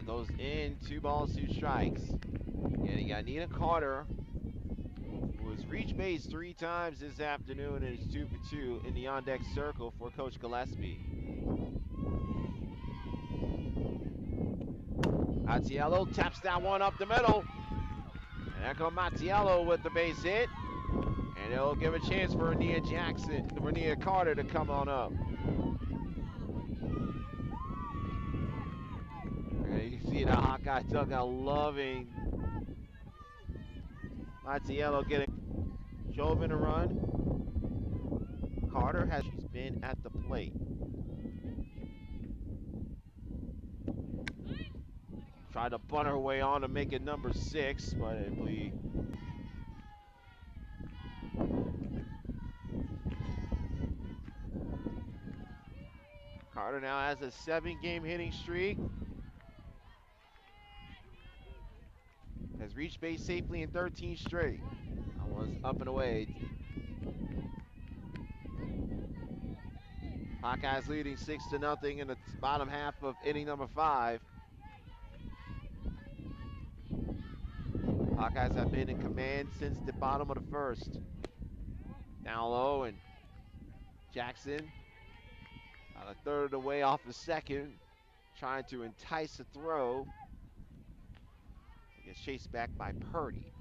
Goes in, 2 balls, 2 strikes. And you got Nina Carter, who has reached base 3 times this afternoon and is 2 for 2 in the on-deck circle for Coach Gillespie. Matiello taps that one up the middle. And there comes Matiello with the base hit. And it'll give a chance for Nia Carter to come on up. And you see the Hawkeye dugout loving Matiello getting drove in a run. Carter she's been at the plate. Tried to bunt her way on to make it number 6, but it Carter now has a 7-game hitting streak. Has reached base safely in 13 straight. That was up and away. Hawkeyes leading 6-0 in the bottom half of inning number 5. Hawkeyes have been in command since the bottom of the first. Down low, and Jackson about a third of the way off the second, trying to entice a throw. Gets chased back by Purdy.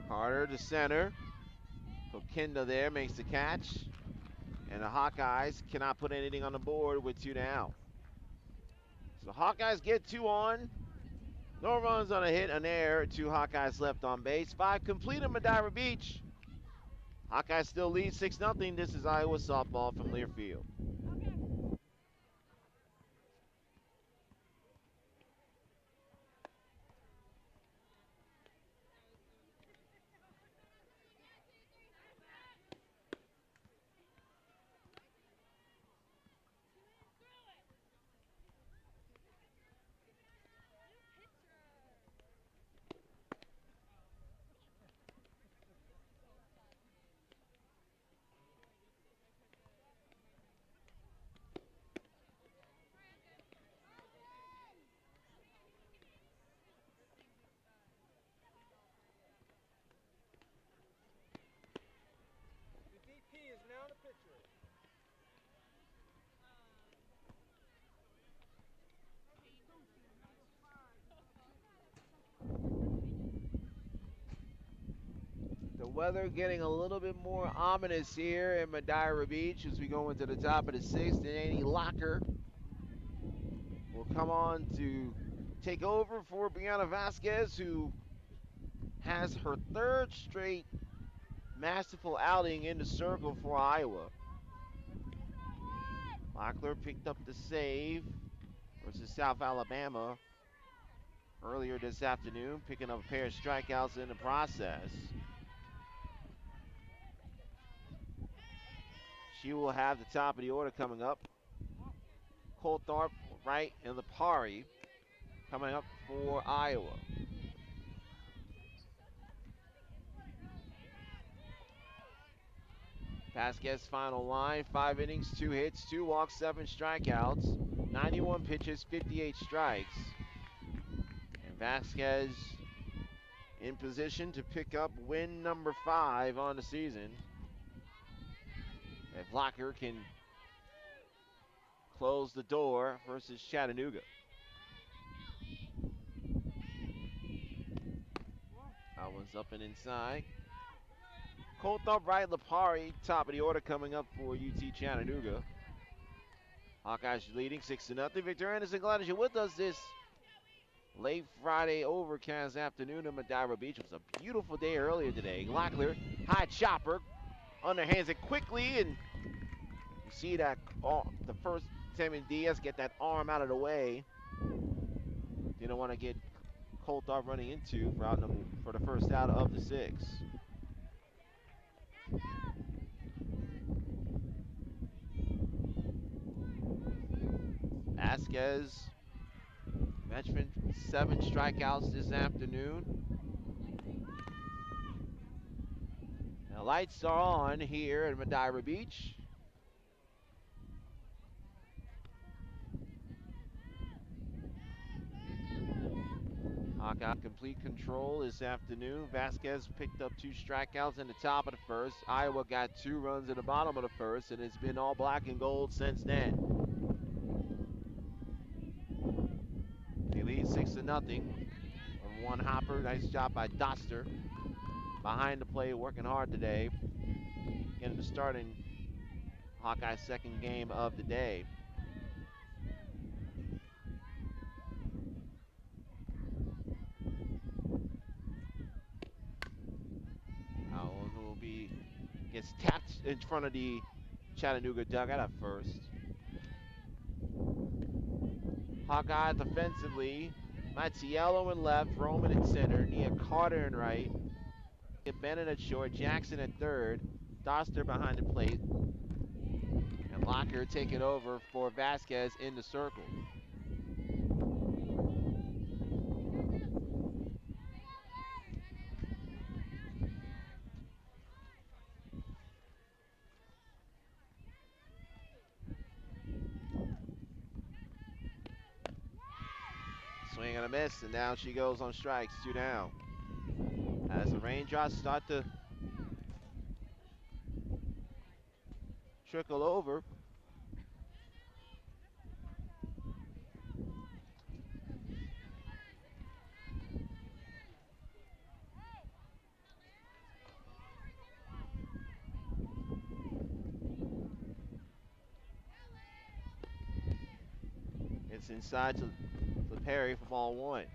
Carter to center. Kokinda there makes the catch. And the Hawkeyes cannot put anything on the board with 2 down. So Hawkeyes get 2 on. No runs on a hit, an error. 2 Hawkeyes left on base. 5 complete in Madeira Beach. Hawkeyes still lead 6-0. This is Iowa softball from Learfield. The weather getting a little bit more ominous here in Madeira Beach as we go into the top of the 6th, and Annie Locker will come on to take over for Brianna Vasquez, who has her 3rd straight masterful outing in the circle for Iowa. Locklear picked up the save versus South Alabama earlier this afternoon, picking up a pair of strikeouts in the process. She will have the top of the order coming up. Colthorpe, Wright, and Lipari coming up for Iowa. Vasquez final line, 5 innings, 2 hits, 2 walks, 7 strikeouts, 91 pitches, 58 strikes. And Vasquez in position to pick up win number 5 on the season. If Locker can close the door versus Chattanooga. That one's up and inside. Colt Upright, Lapari, top of the order coming up for UT Chattanooga. Hawkeyes leading 6-0. Victor Anderson, glad that you're with us this late Friday overcast afternoon in Madeira Beach. It was a beautiful day earlier today. Locklear, high chopper, underhands it quickly, and you see that the first Sammy Diaz get that arm out of the way. Didn't want to get Colt off running into for the first out of the 6. Vasquez, veteran, 7 strikeouts this afternoon. The lights are on here at Madeira Beach. Hawkeye complete control this afternoon. Vasquez picked up 2 strikeouts in the top of the first. Iowa got 2 runs in the bottom of the first, and it's been all black and gold since then. They lead 6-0 on one hopper. Nice job by Doster. Behind the play, working hard today. Getting the start in Hawkeye's second game of the day. Gets tapped in front of the Chattanooga dugout at first. Hawkeye defensively. Mattiello in left, Roman in center, Nia Carter in right, Bennett at short, Jackson at third, Doster behind the plate, and Locker taking over for Vasquez in the circle. Swing and a miss, and now she goes on strikes, 2 down. As the raindrops start to trickle over. It's inside to Perry for ball 1.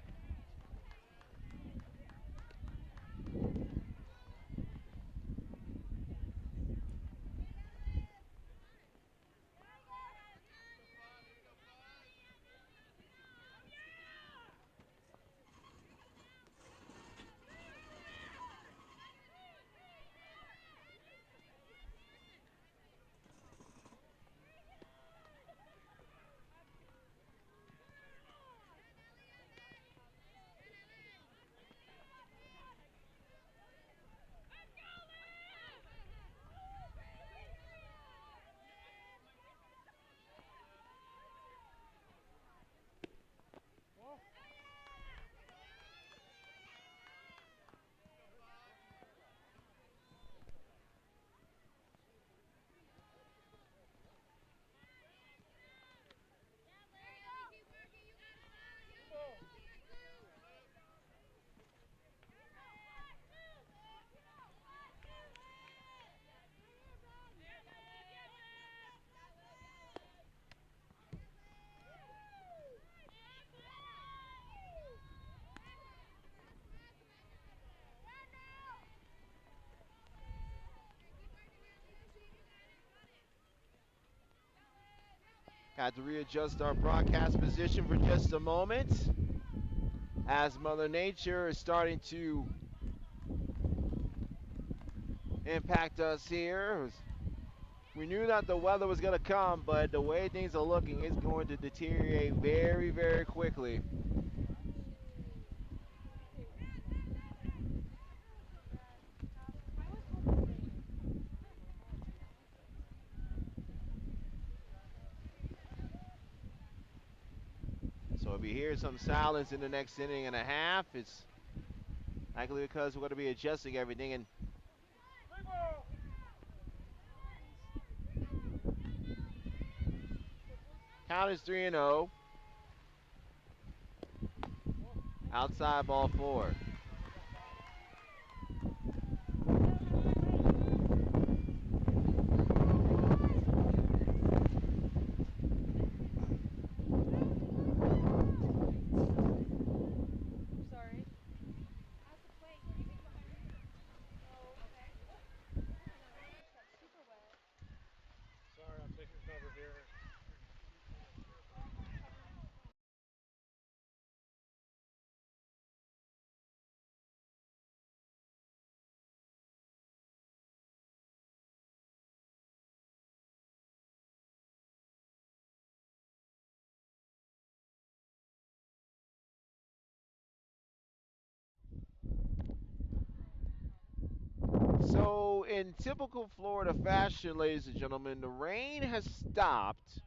Had to readjust our broadcast position for just a moment as Mother Nature is starting to impact us here. We knew that the weather was going to come, but the way things are looking, it's going to deteriorate very, very quickly. if you hear some silence in the next inning and a half, it's likely because we're going to be adjusting everything. And count is 3-0. Outside ball 4. So, in typical Florida fashion, ladies and gentlemen, the rain has stopped.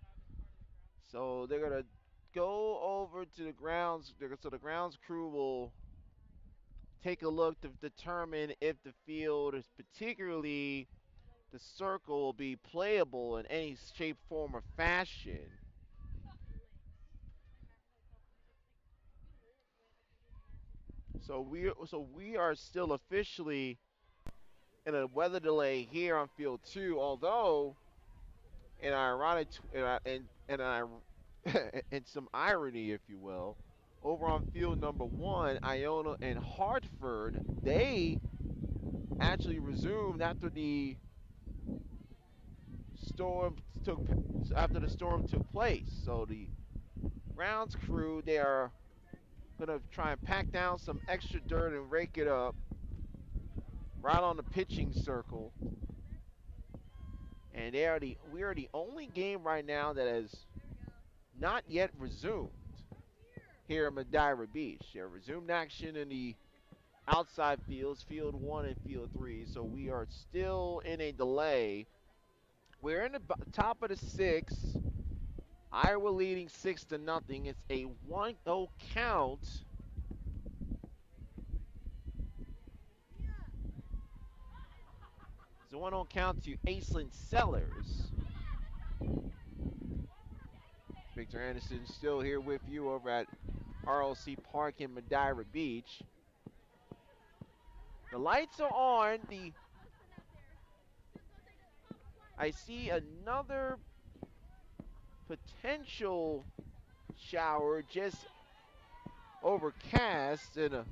So, they're going to go over to the grounds. So, the grounds crew will take a look to determine if the field is particularly the circle will be playable in any shape, form, or fashion. So we are still officially in a weather delay here on field 2, although in ironic and some irony, if you will, over on field number 1, Iona and Hartford, they actually resumed storm took after the storm took place. So the grounds crew, they are gonna try and pack down some extra dirt and rake it up right on the pitching circle. And we are the only game right now that has not yet resumed here in Madeira Beach. They resumed action in the outside fields, field 1 and field 3. So we are still in a delay. We're in the top of the 6th. Iowa leading 6-0. It's a 1-0 count. It's a 1-0 count to Aislinn Sellers. Victor Anderson still here with you over at RLC Park in Madeira Beach. The lights are on. I see another potential shower just overcast, and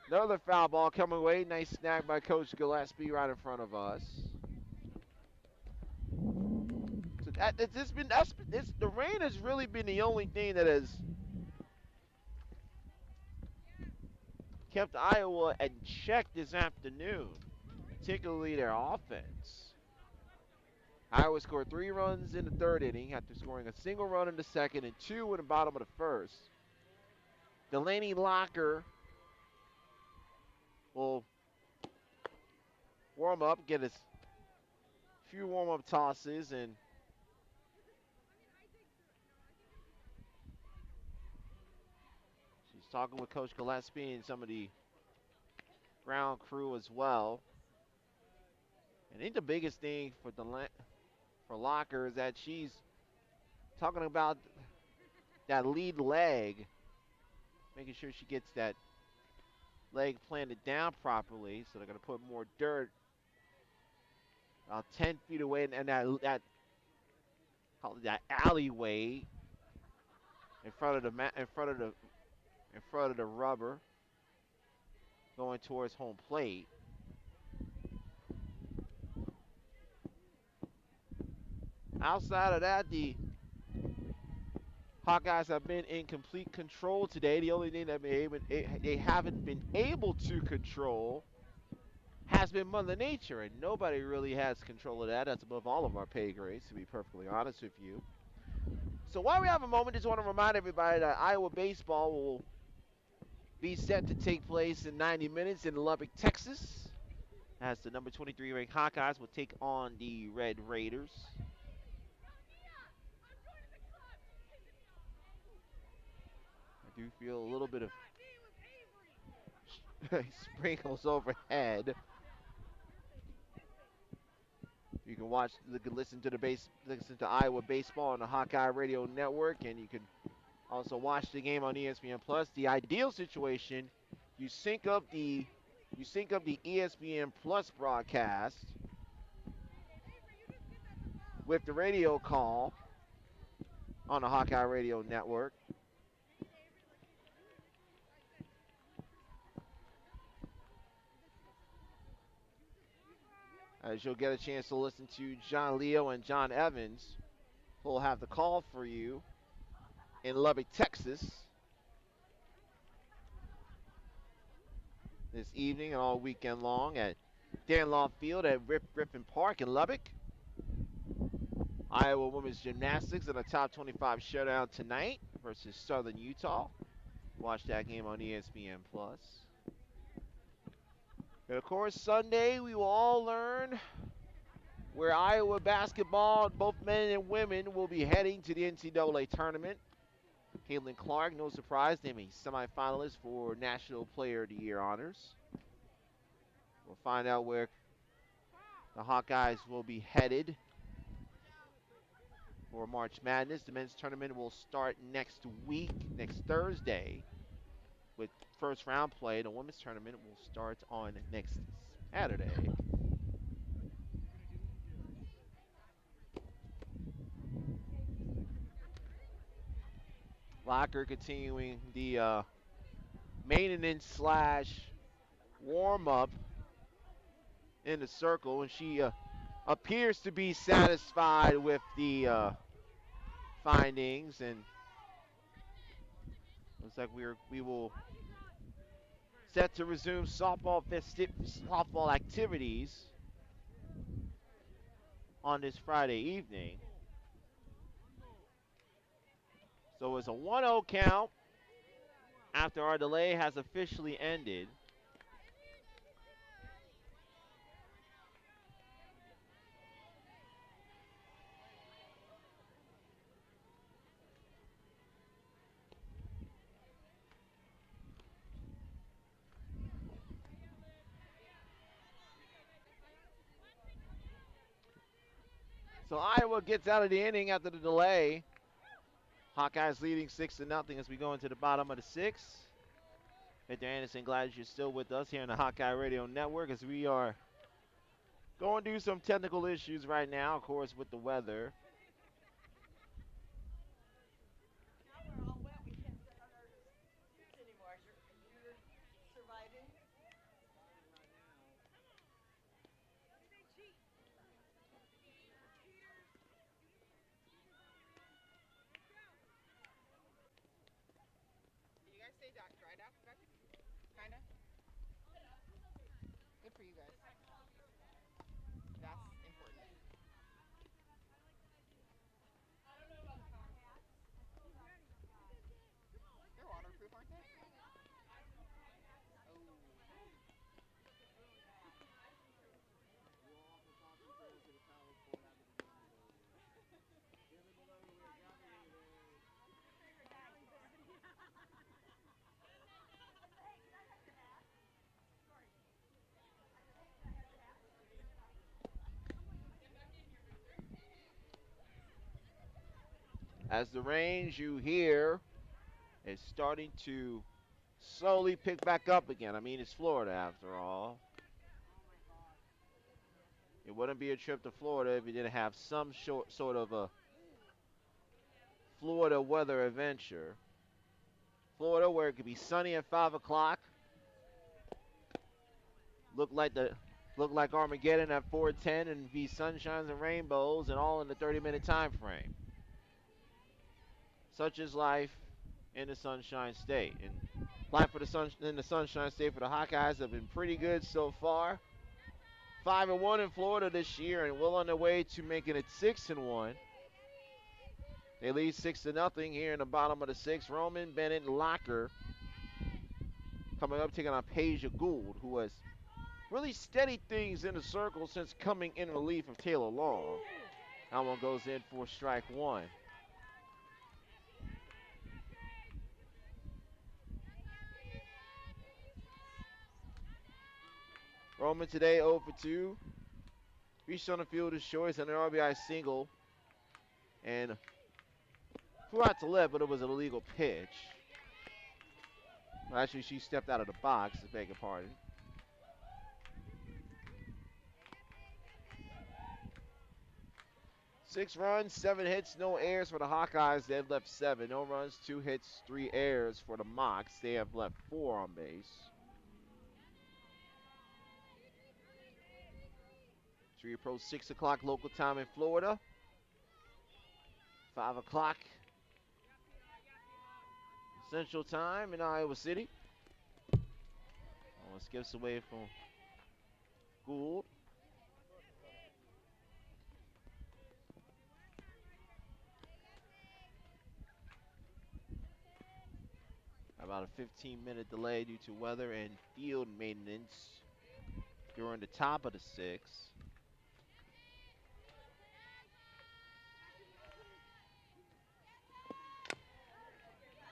another foul ball coming away. Nice snag by Coach Gillespie right in front of us. So the rain has really been the only thing that has kept Iowa in check this afternoon, particularly their offense. Iowa scored 3 runs in the 3rd inning after scoring a single run in the 2nd and 2 in the bottom of the 1st. Delaney Locker will warm up, get a few warm-up tosses, and she's talking with Coach Gillespie and some of the ground crew as well. And I think the biggest thing for Locker is that she's talking about that lead leg, making sure she gets that leg planted down properly. So they're going to put more dirt about 10 feet away, and that alleyway in front of the rubber going towards home plate. Outside of that, the Hawkeyes have been in complete control today. The only thing that they haven't been able to control has been Mother Nature, and nobody really has control of that. That's above all of our pay grades, to be perfectly honest with you. So while we have a moment, just want to remind everybody that Iowa baseball will be set to take place in 90 minutes in Lubbock, Texas, as the number 23 ranked Hawkeyes will take on the Red Raiders. I do feel a little bit of sprinkles overhead. You can listen to listen to Iowa baseball on the Hawkeye Radio Network, and you can also watch the game on ESPN Plus. The ideal situation, you sync up the ESPN Plus broadcast with the radio call on the Hawkeye Radio Network. As you'll get a chance to listen to John Leo and John Evans, who will have the call for you in Lubbock, Texas this evening and all weekend long at Danlaw Field at Rip Griffin Park in Lubbock. Iowa women's gymnastics in a top 25 showdown tonight versus Southern Utah. Watch that game on ESPN Plus. And of course, Sunday we will all learn where Iowa basketball, both men and women, will be heading to the NCAA tournament. Caitlin Clark, no surprise, named a semifinalist for National Player of the Year honors. We'll find out where the Hawkeyes will be headed for March Madness. The men's tournament will start next week, next Thursday, with first round play. The women's tournament will start on next Saturday. Locker continuing the maintenance slash warm up in the circle, and she appears to be satisfied with the findings, and looks like we will set to resume softball activities on this Friday evening. So it's a 1-0 count after our delay has officially ended. So Iowa gets out of the inning after the delay. Hawkeyes leading 6-0 as we go into the bottom of the sixth. Victor Anderson, glad you're still with us here on the Hawkeye Radio Network as we are going through some technical issues right now, of course, with the weather. As the range you hear is starting to slowly pick back up again. I mean, it's Florida after all. It wouldn't be a trip to Florida if you didn't have some sort of a Florida weather adventure. Florida, where it could be sunny at 5 o'clock. Look like Armageddon at 4:10, and be sunshines and rainbows, and all in the 30-minute time frame. Such is life in the Sunshine State, and life in the Sunshine State for the Hawkeyes have been pretty good so far. 5-1 in Florida this year, and well on their way to making it 6-1. They lead 6-0 here in the bottom of the sixth. Roman, Bennett, Locker coming up, taking on Peja Gould, who has really steadied things in the circle since coming in relief of Taylor Long. That one goes in for strike one. Roman today 0 for 2. Reached on the field is short. It's an RBI single. And flew out to left, but it was an illegal pitch. Well, actually, she stepped out of the box, I beg your pardon. Six runs, 7 hits, no errors for the Hawkeyes. They've left 7. No runs, 2 hits, 3 errors for the Mocs. They have left 4 on base. So we approach 6 o'clock local time in Florida. 5 o'clock Central Time in Iowa City. Almost skips away from Gould. About a 15-minute delay due to weather and field maintenance during the top of the 6th.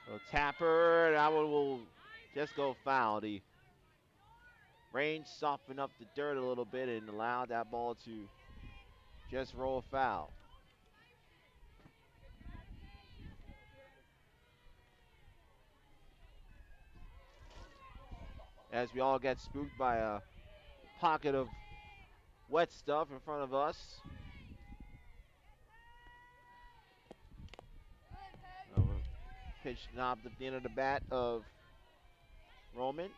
So Tapper, that one will just go foul. The rain softened up the dirt a little bit and allowed that ball to just roll foul. As we all get spooked by a pocket of wet stuff in front of us. Pitch knobbed at the end of the bat of Roman.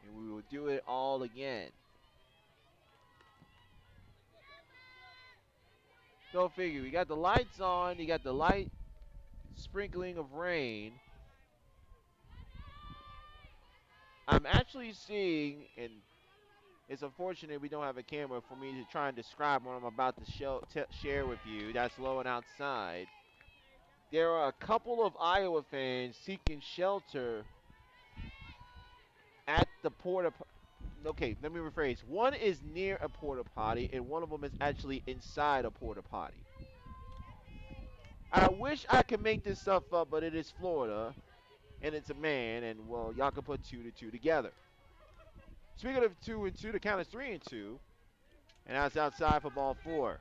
And we will do it all again. Go figure. We got the lights on. You got the light sprinkling of rain. I'm actually seeing, and it's unfortunate we don't have a camera for me to try and describe what I'm about to share with you. That's low and outside. There are a couple of Iowa fans seeking shelter at the porta. Okay, let me rephrase. One is near a porta potty, and one of them is actually inside a porta potty. I wish I could make this stuff up, but it is Florida, and it's a man, and well, y'all can put 2 to 2 together. Speaking of 2 and 2, the count is 3 and 2, and that's outside for ball 4.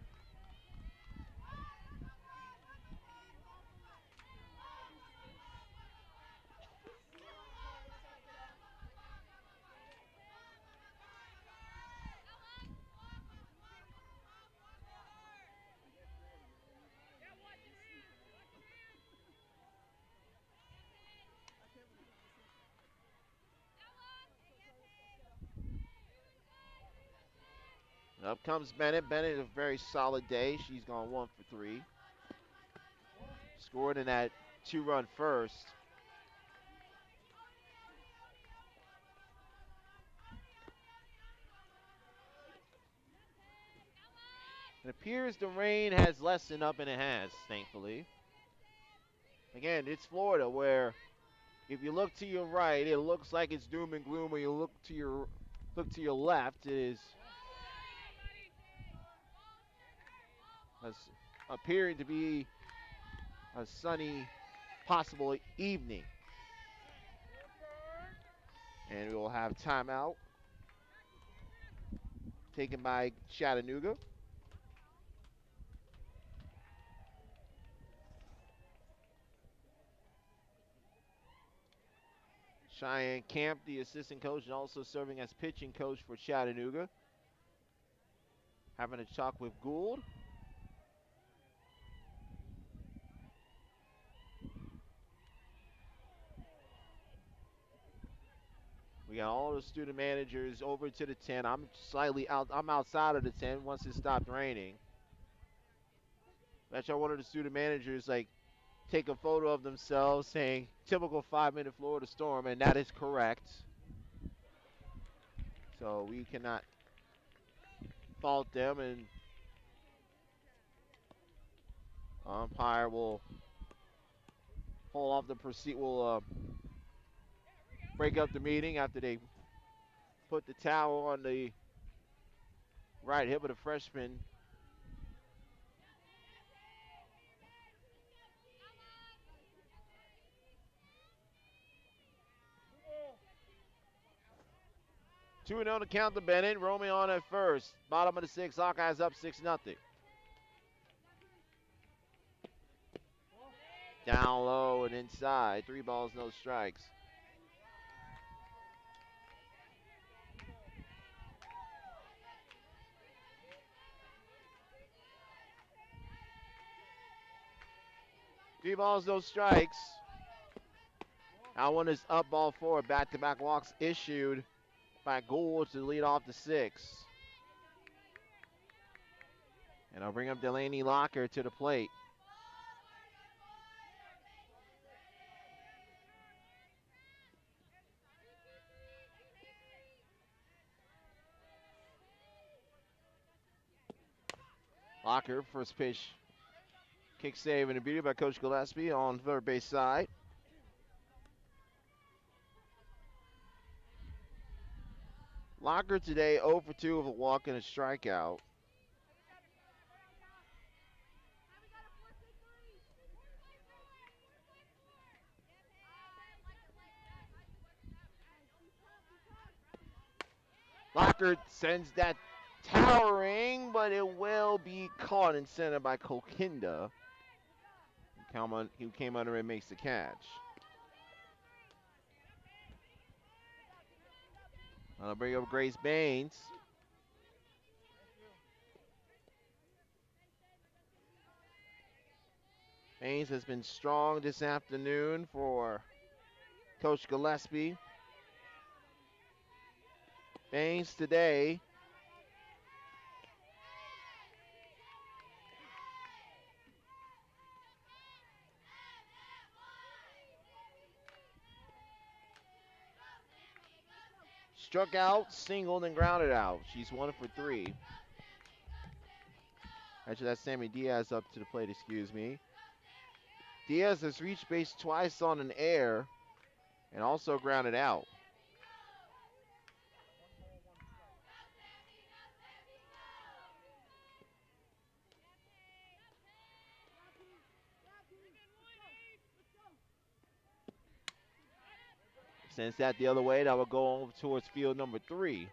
Up comes Bennett. Bennett, a very solid day. She's gone 1 for 3. Scored in that 2-run first. It appears the rain has lessened up, and it has, thankfully. Again, it's Florida, where if you look to your right, it looks like it's doom and gloom. When you look to your left, it is appearing to be a sunny possible evening. And we will have timeout taken by Chattanooga. Cheyenne Camp, the assistant coach, and also serving as pitching coach for Chattanooga. Having a talk with Gould. We got all the student managers over to the 10. I'm slightly out. I'm outside of the 10 once it stopped raining. That's how one of the student managers take a photo of themselves saying typical 5-minute Florida storm, and that is correct. So we cannot fault them, and umpire will pull off the proceed. Will break up the meeting after they put the towel on the right hip of the freshman. 2-0 to count to Bennett. Romeo on at first. Bottom of the 6th. Hawkeyes up 6-0. Down low and inside. 3 balls, no strikes. Three balls, no strikes. That one is up ball 4. Back-to-back walks issued by Gould to lead off the 6th. And I'll bring up Delaney Locker to the plate. Locker, first pitch. Kick save and a beauty by Coach Gillespie on third base side. Locker today 0 for 2 with a walk and a strikeout. Locker sends that towering, but it will be caught in center by Kokinda. Who came under and makes the catch. I'll bring up Grace Baines. Baines has been strong this afternoon for Coach Gillespie. Baines today struck out, singled, and grounded out. She's 1 for 3. Actually, that's Sammy Diaz up to the plate, excuse me. Diaz has reached base twice on an air and also grounded out. Sends that the other way. That will go over towards field number 3.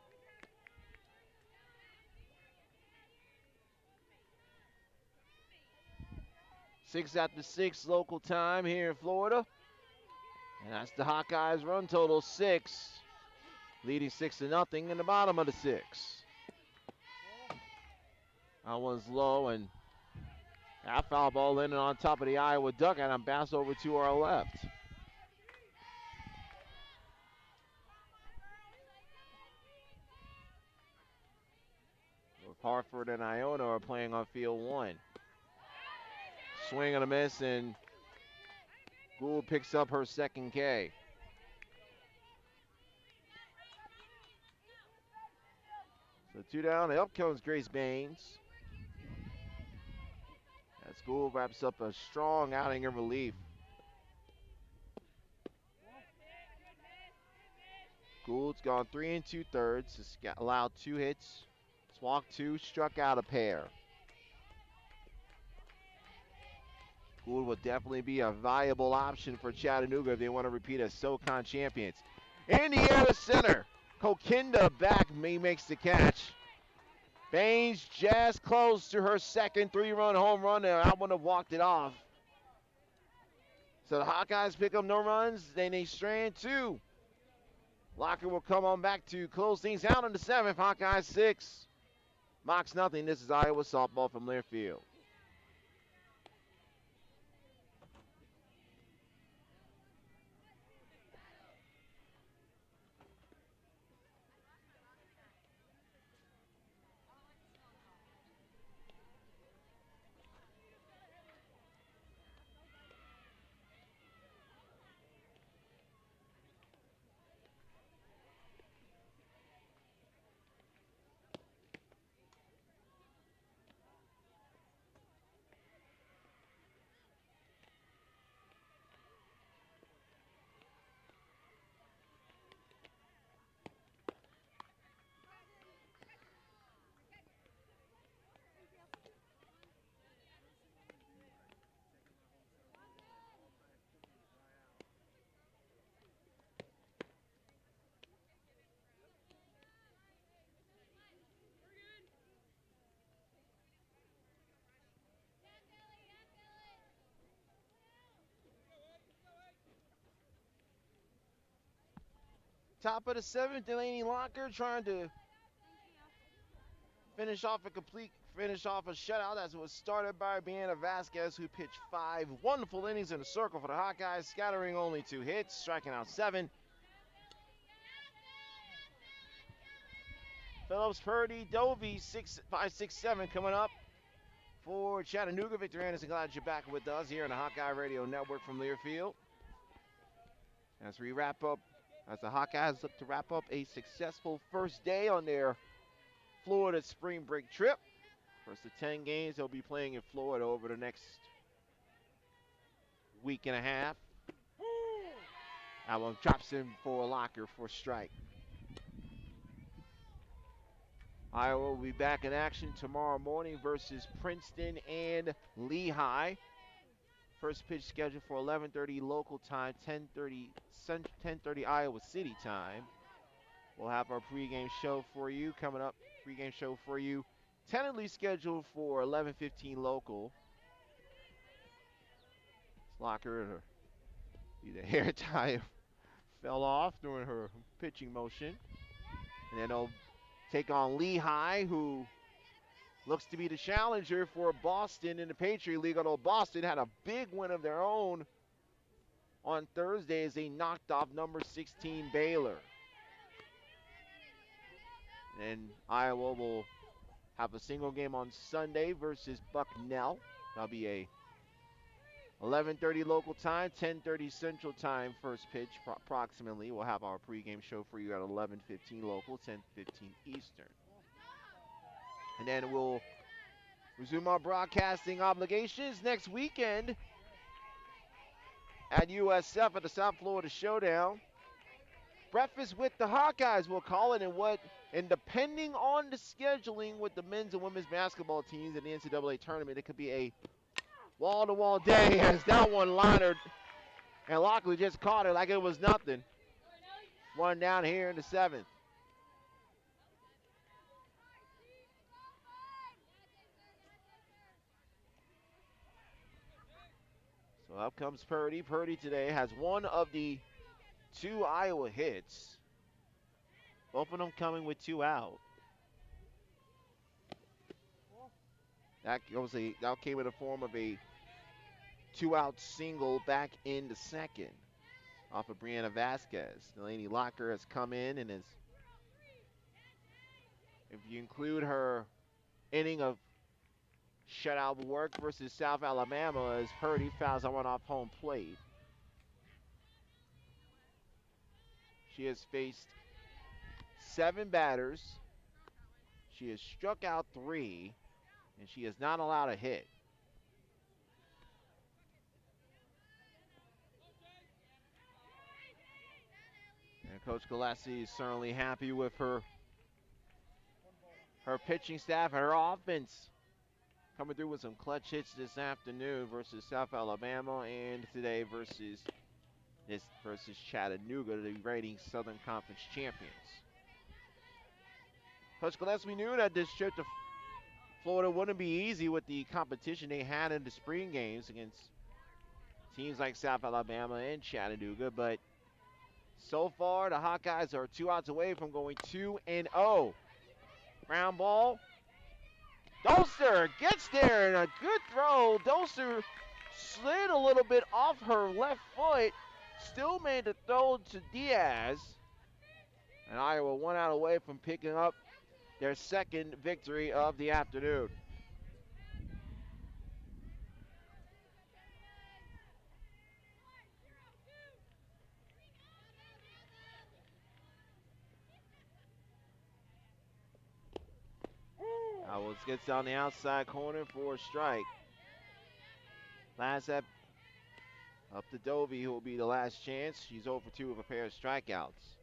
Six after 6 local time here in Florida. And that's the Hawkeyes run total 6. Leading 6-0 in the bottom of the 6. That one's low and that foul ball in and on top of the Iowa dugout and bounce over to our left. Hartford and Iona are playing on field 1. Swing and a miss, and Gould picks up her second K. So 2 down, and up comes Grace Baines. As Gould wraps up a strong outing of relief. Gould's gone 3 2/3, has allowed 2 hits, walked 2, struck out a pair. Gould will definitely be a viable option for Chattanooga if they want to repeat as SoCon champions. In the air to center. Kokinda back, makes the catch. Baines just close to her second 3-run home run, and I would have walked it off. So the Hawkeyes pick up no runs, then they strand 2. Locker will come on back to close things out in the 7th. Hawkeyes 6. Mocs nothing. This is Iowa softball from Learfield. Top of the seventh, Delaney Locker trying to finish off a shutout as it was started by Brianna Vasquez, who pitched 5 wonderful innings in a circle for the Hawkeyes, scattering only 2 hits, striking out 7. Phillips, Purdy, Dovey, 5, 6, 7 coming up for Chattanooga. Victor Anderson, glad you're back with us here on the Hawkeye Radio Network from Learfield. As we wrap up, as the Hawkeyes look to wrap up a successful first day on their Florida spring break trip. First of 10 games they'll be playing in Florida over the next week and a half. Allen drops him for a Locker for a strike. Iowa will be back in action tomorrow morning versus Princeton and Lehigh. First pitch scheduled for 11:30 local time, 10:30 Iowa City time. We'll have our pregame show for you coming up. Pregame show for you, tentatively scheduled for 11:15 local. Locker, the hair tie fell off during her pitching motion, and then they'll take on Lehigh, who looks to be the challenger for Boston in the Patriot League, although Boston had a big win of their own on Thursday as they knocked off number 16 Baylor. And Iowa will have a single game on Sunday versus Bucknell. That'll be a 11:30 local time, 10:30 Central Time first pitch approximately. We'll have our pregame show for you at 11:15 local, 10:15 Eastern. And then we'll resume our broadcasting obligations next weekend at USF at the South Florida Showdown. Breakfast with the Hawkeyes, we'll call it, and depending on the scheduling with the men's and women's basketball teams in the NCAA tournament, it could be a wall-to-wall day as that one liner, and Lockley just caught it like it was nothing. One down here in the 7th. So up comes Purdy. Purdy today has one of the 2 Iowa hits. Both of them coming with 2 out. That came in the form of a 2-out single back in the 2nd off of Brianna Vasquez. Delaney Locker has come in and is, if you include her inning of shutout work versus South Alabama, as Purdy fouls that one off home plate. She has faced 7 batters. She has struck out 3, and she has not allowed a hit. And Coach Gillespie is certainly happy with her pitching staff and her offense, coming through with some clutch hits this afternoon versus South Alabama, and today versus Chattanooga, the reigning Southern Conference champions. Coach Gillespie knew that this trip to Florida wouldn't be easy with the competition they had in the spring games against teams like South Alabama and Chattanooga, but so far the Hawkeyes are 2 outs away from going 2-0. Ground ball. Doster gets there, and a good throw. Doster slid a little bit off her left foot, still made the throw to Diaz. And Iowa 1 out away from picking up their 2nd victory of the afternoon. Owls gets down the outside corner for a strike. Last up to Dovey, who will be the last chance. She's 0 for 2 with a pair of strikeouts.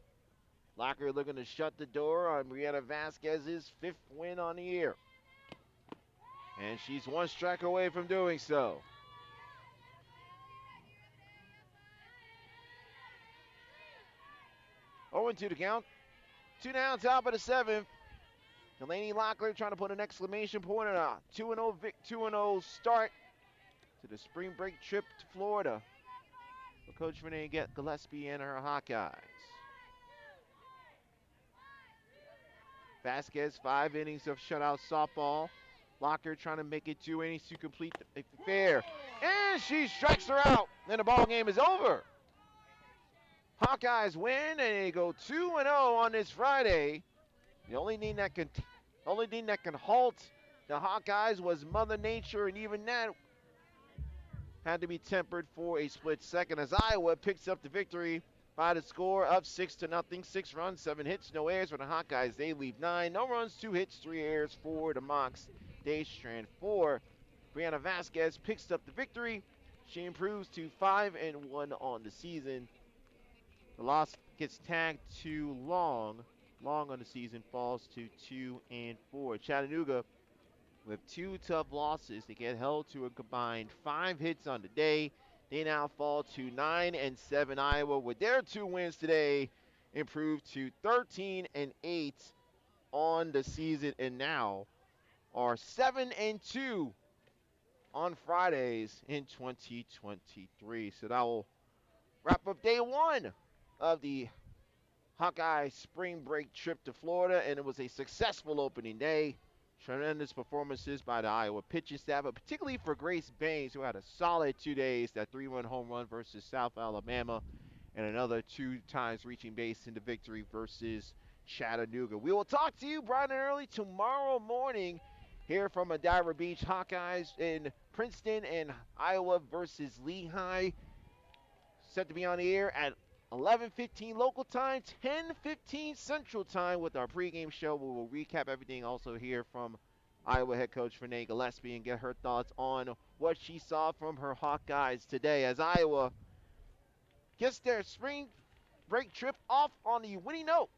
Locker looking to shut the door on Brianna Vasquez's 5th win on the year. And she's 1 strike away from doing so. Oh, 2 to count. 2 down, top of the 7th. Delaney Locklear trying to put an exclamation point on a 2-0 start to the spring break trip to Florida for Coach Renee Gillespie and her Hawkeyes. Vasquez, 5 innings of shutout softball. Locker trying to make it 2 innings to complete the fair. And she strikes her out, and the ball game is over. Hawkeyes win, and they go 2-0 on this Friday. The only thing that can halt the Hawkeyes was Mother Nature, and even that had to be tempered for a split second as Iowa picks up the victory by the score of 6-0. 6 runs, 7 hits, no errors for the Hawkeyes. They leave 9. No runs, 2 hits, 3 errors for the Mocs. They strand 4. Brianna Vasquez picks up the victory. She improves to 5-1 on the season. The loss gets tagged to long. Long on the season falls to 2-4. Chattanooga with 2 tough losses. They get held to a combined 5 hits on the day. They now fall to 9-7. Iowa, with their 2 wins today, improved to 13-8 on the season, and now are 7-2 on Fridays in 2023. So that will wrap up day 1 of the Hawkeye spring break trip to Florida, and it was a successful opening day. Tremendous performances by the Iowa pitching staff, but particularly for Grace Baines, who had a solid 2 days, that 3-run home run versus South Alabama, and another 2 times reaching base in the victory versus Chattanooga. We will talk to you bright and early tomorrow morning here from Madeira Beach. Hawkeyes in Princeton and Iowa versus Lehigh. Set to be on the air at 11:15 local time, 10:15 Central Time with our pregame show. We will recap everything, also hear from Iowa head coach Renee Gillespie and get her thoughts on what she saw from her Hawkeyes today as Iowa gets their spring break trip off on the winning note.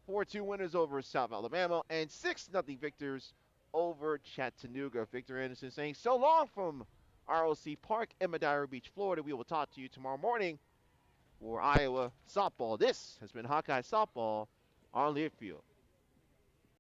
4-2 winners over South Alabama and 6-0 victors over Chattanooga. Victor Anderson saying so long from ROC Park in Madeira Beach, Florida. We will talk to you tomorrow morning for Iowa softball. This has been Hawkeye Softball on Learfield.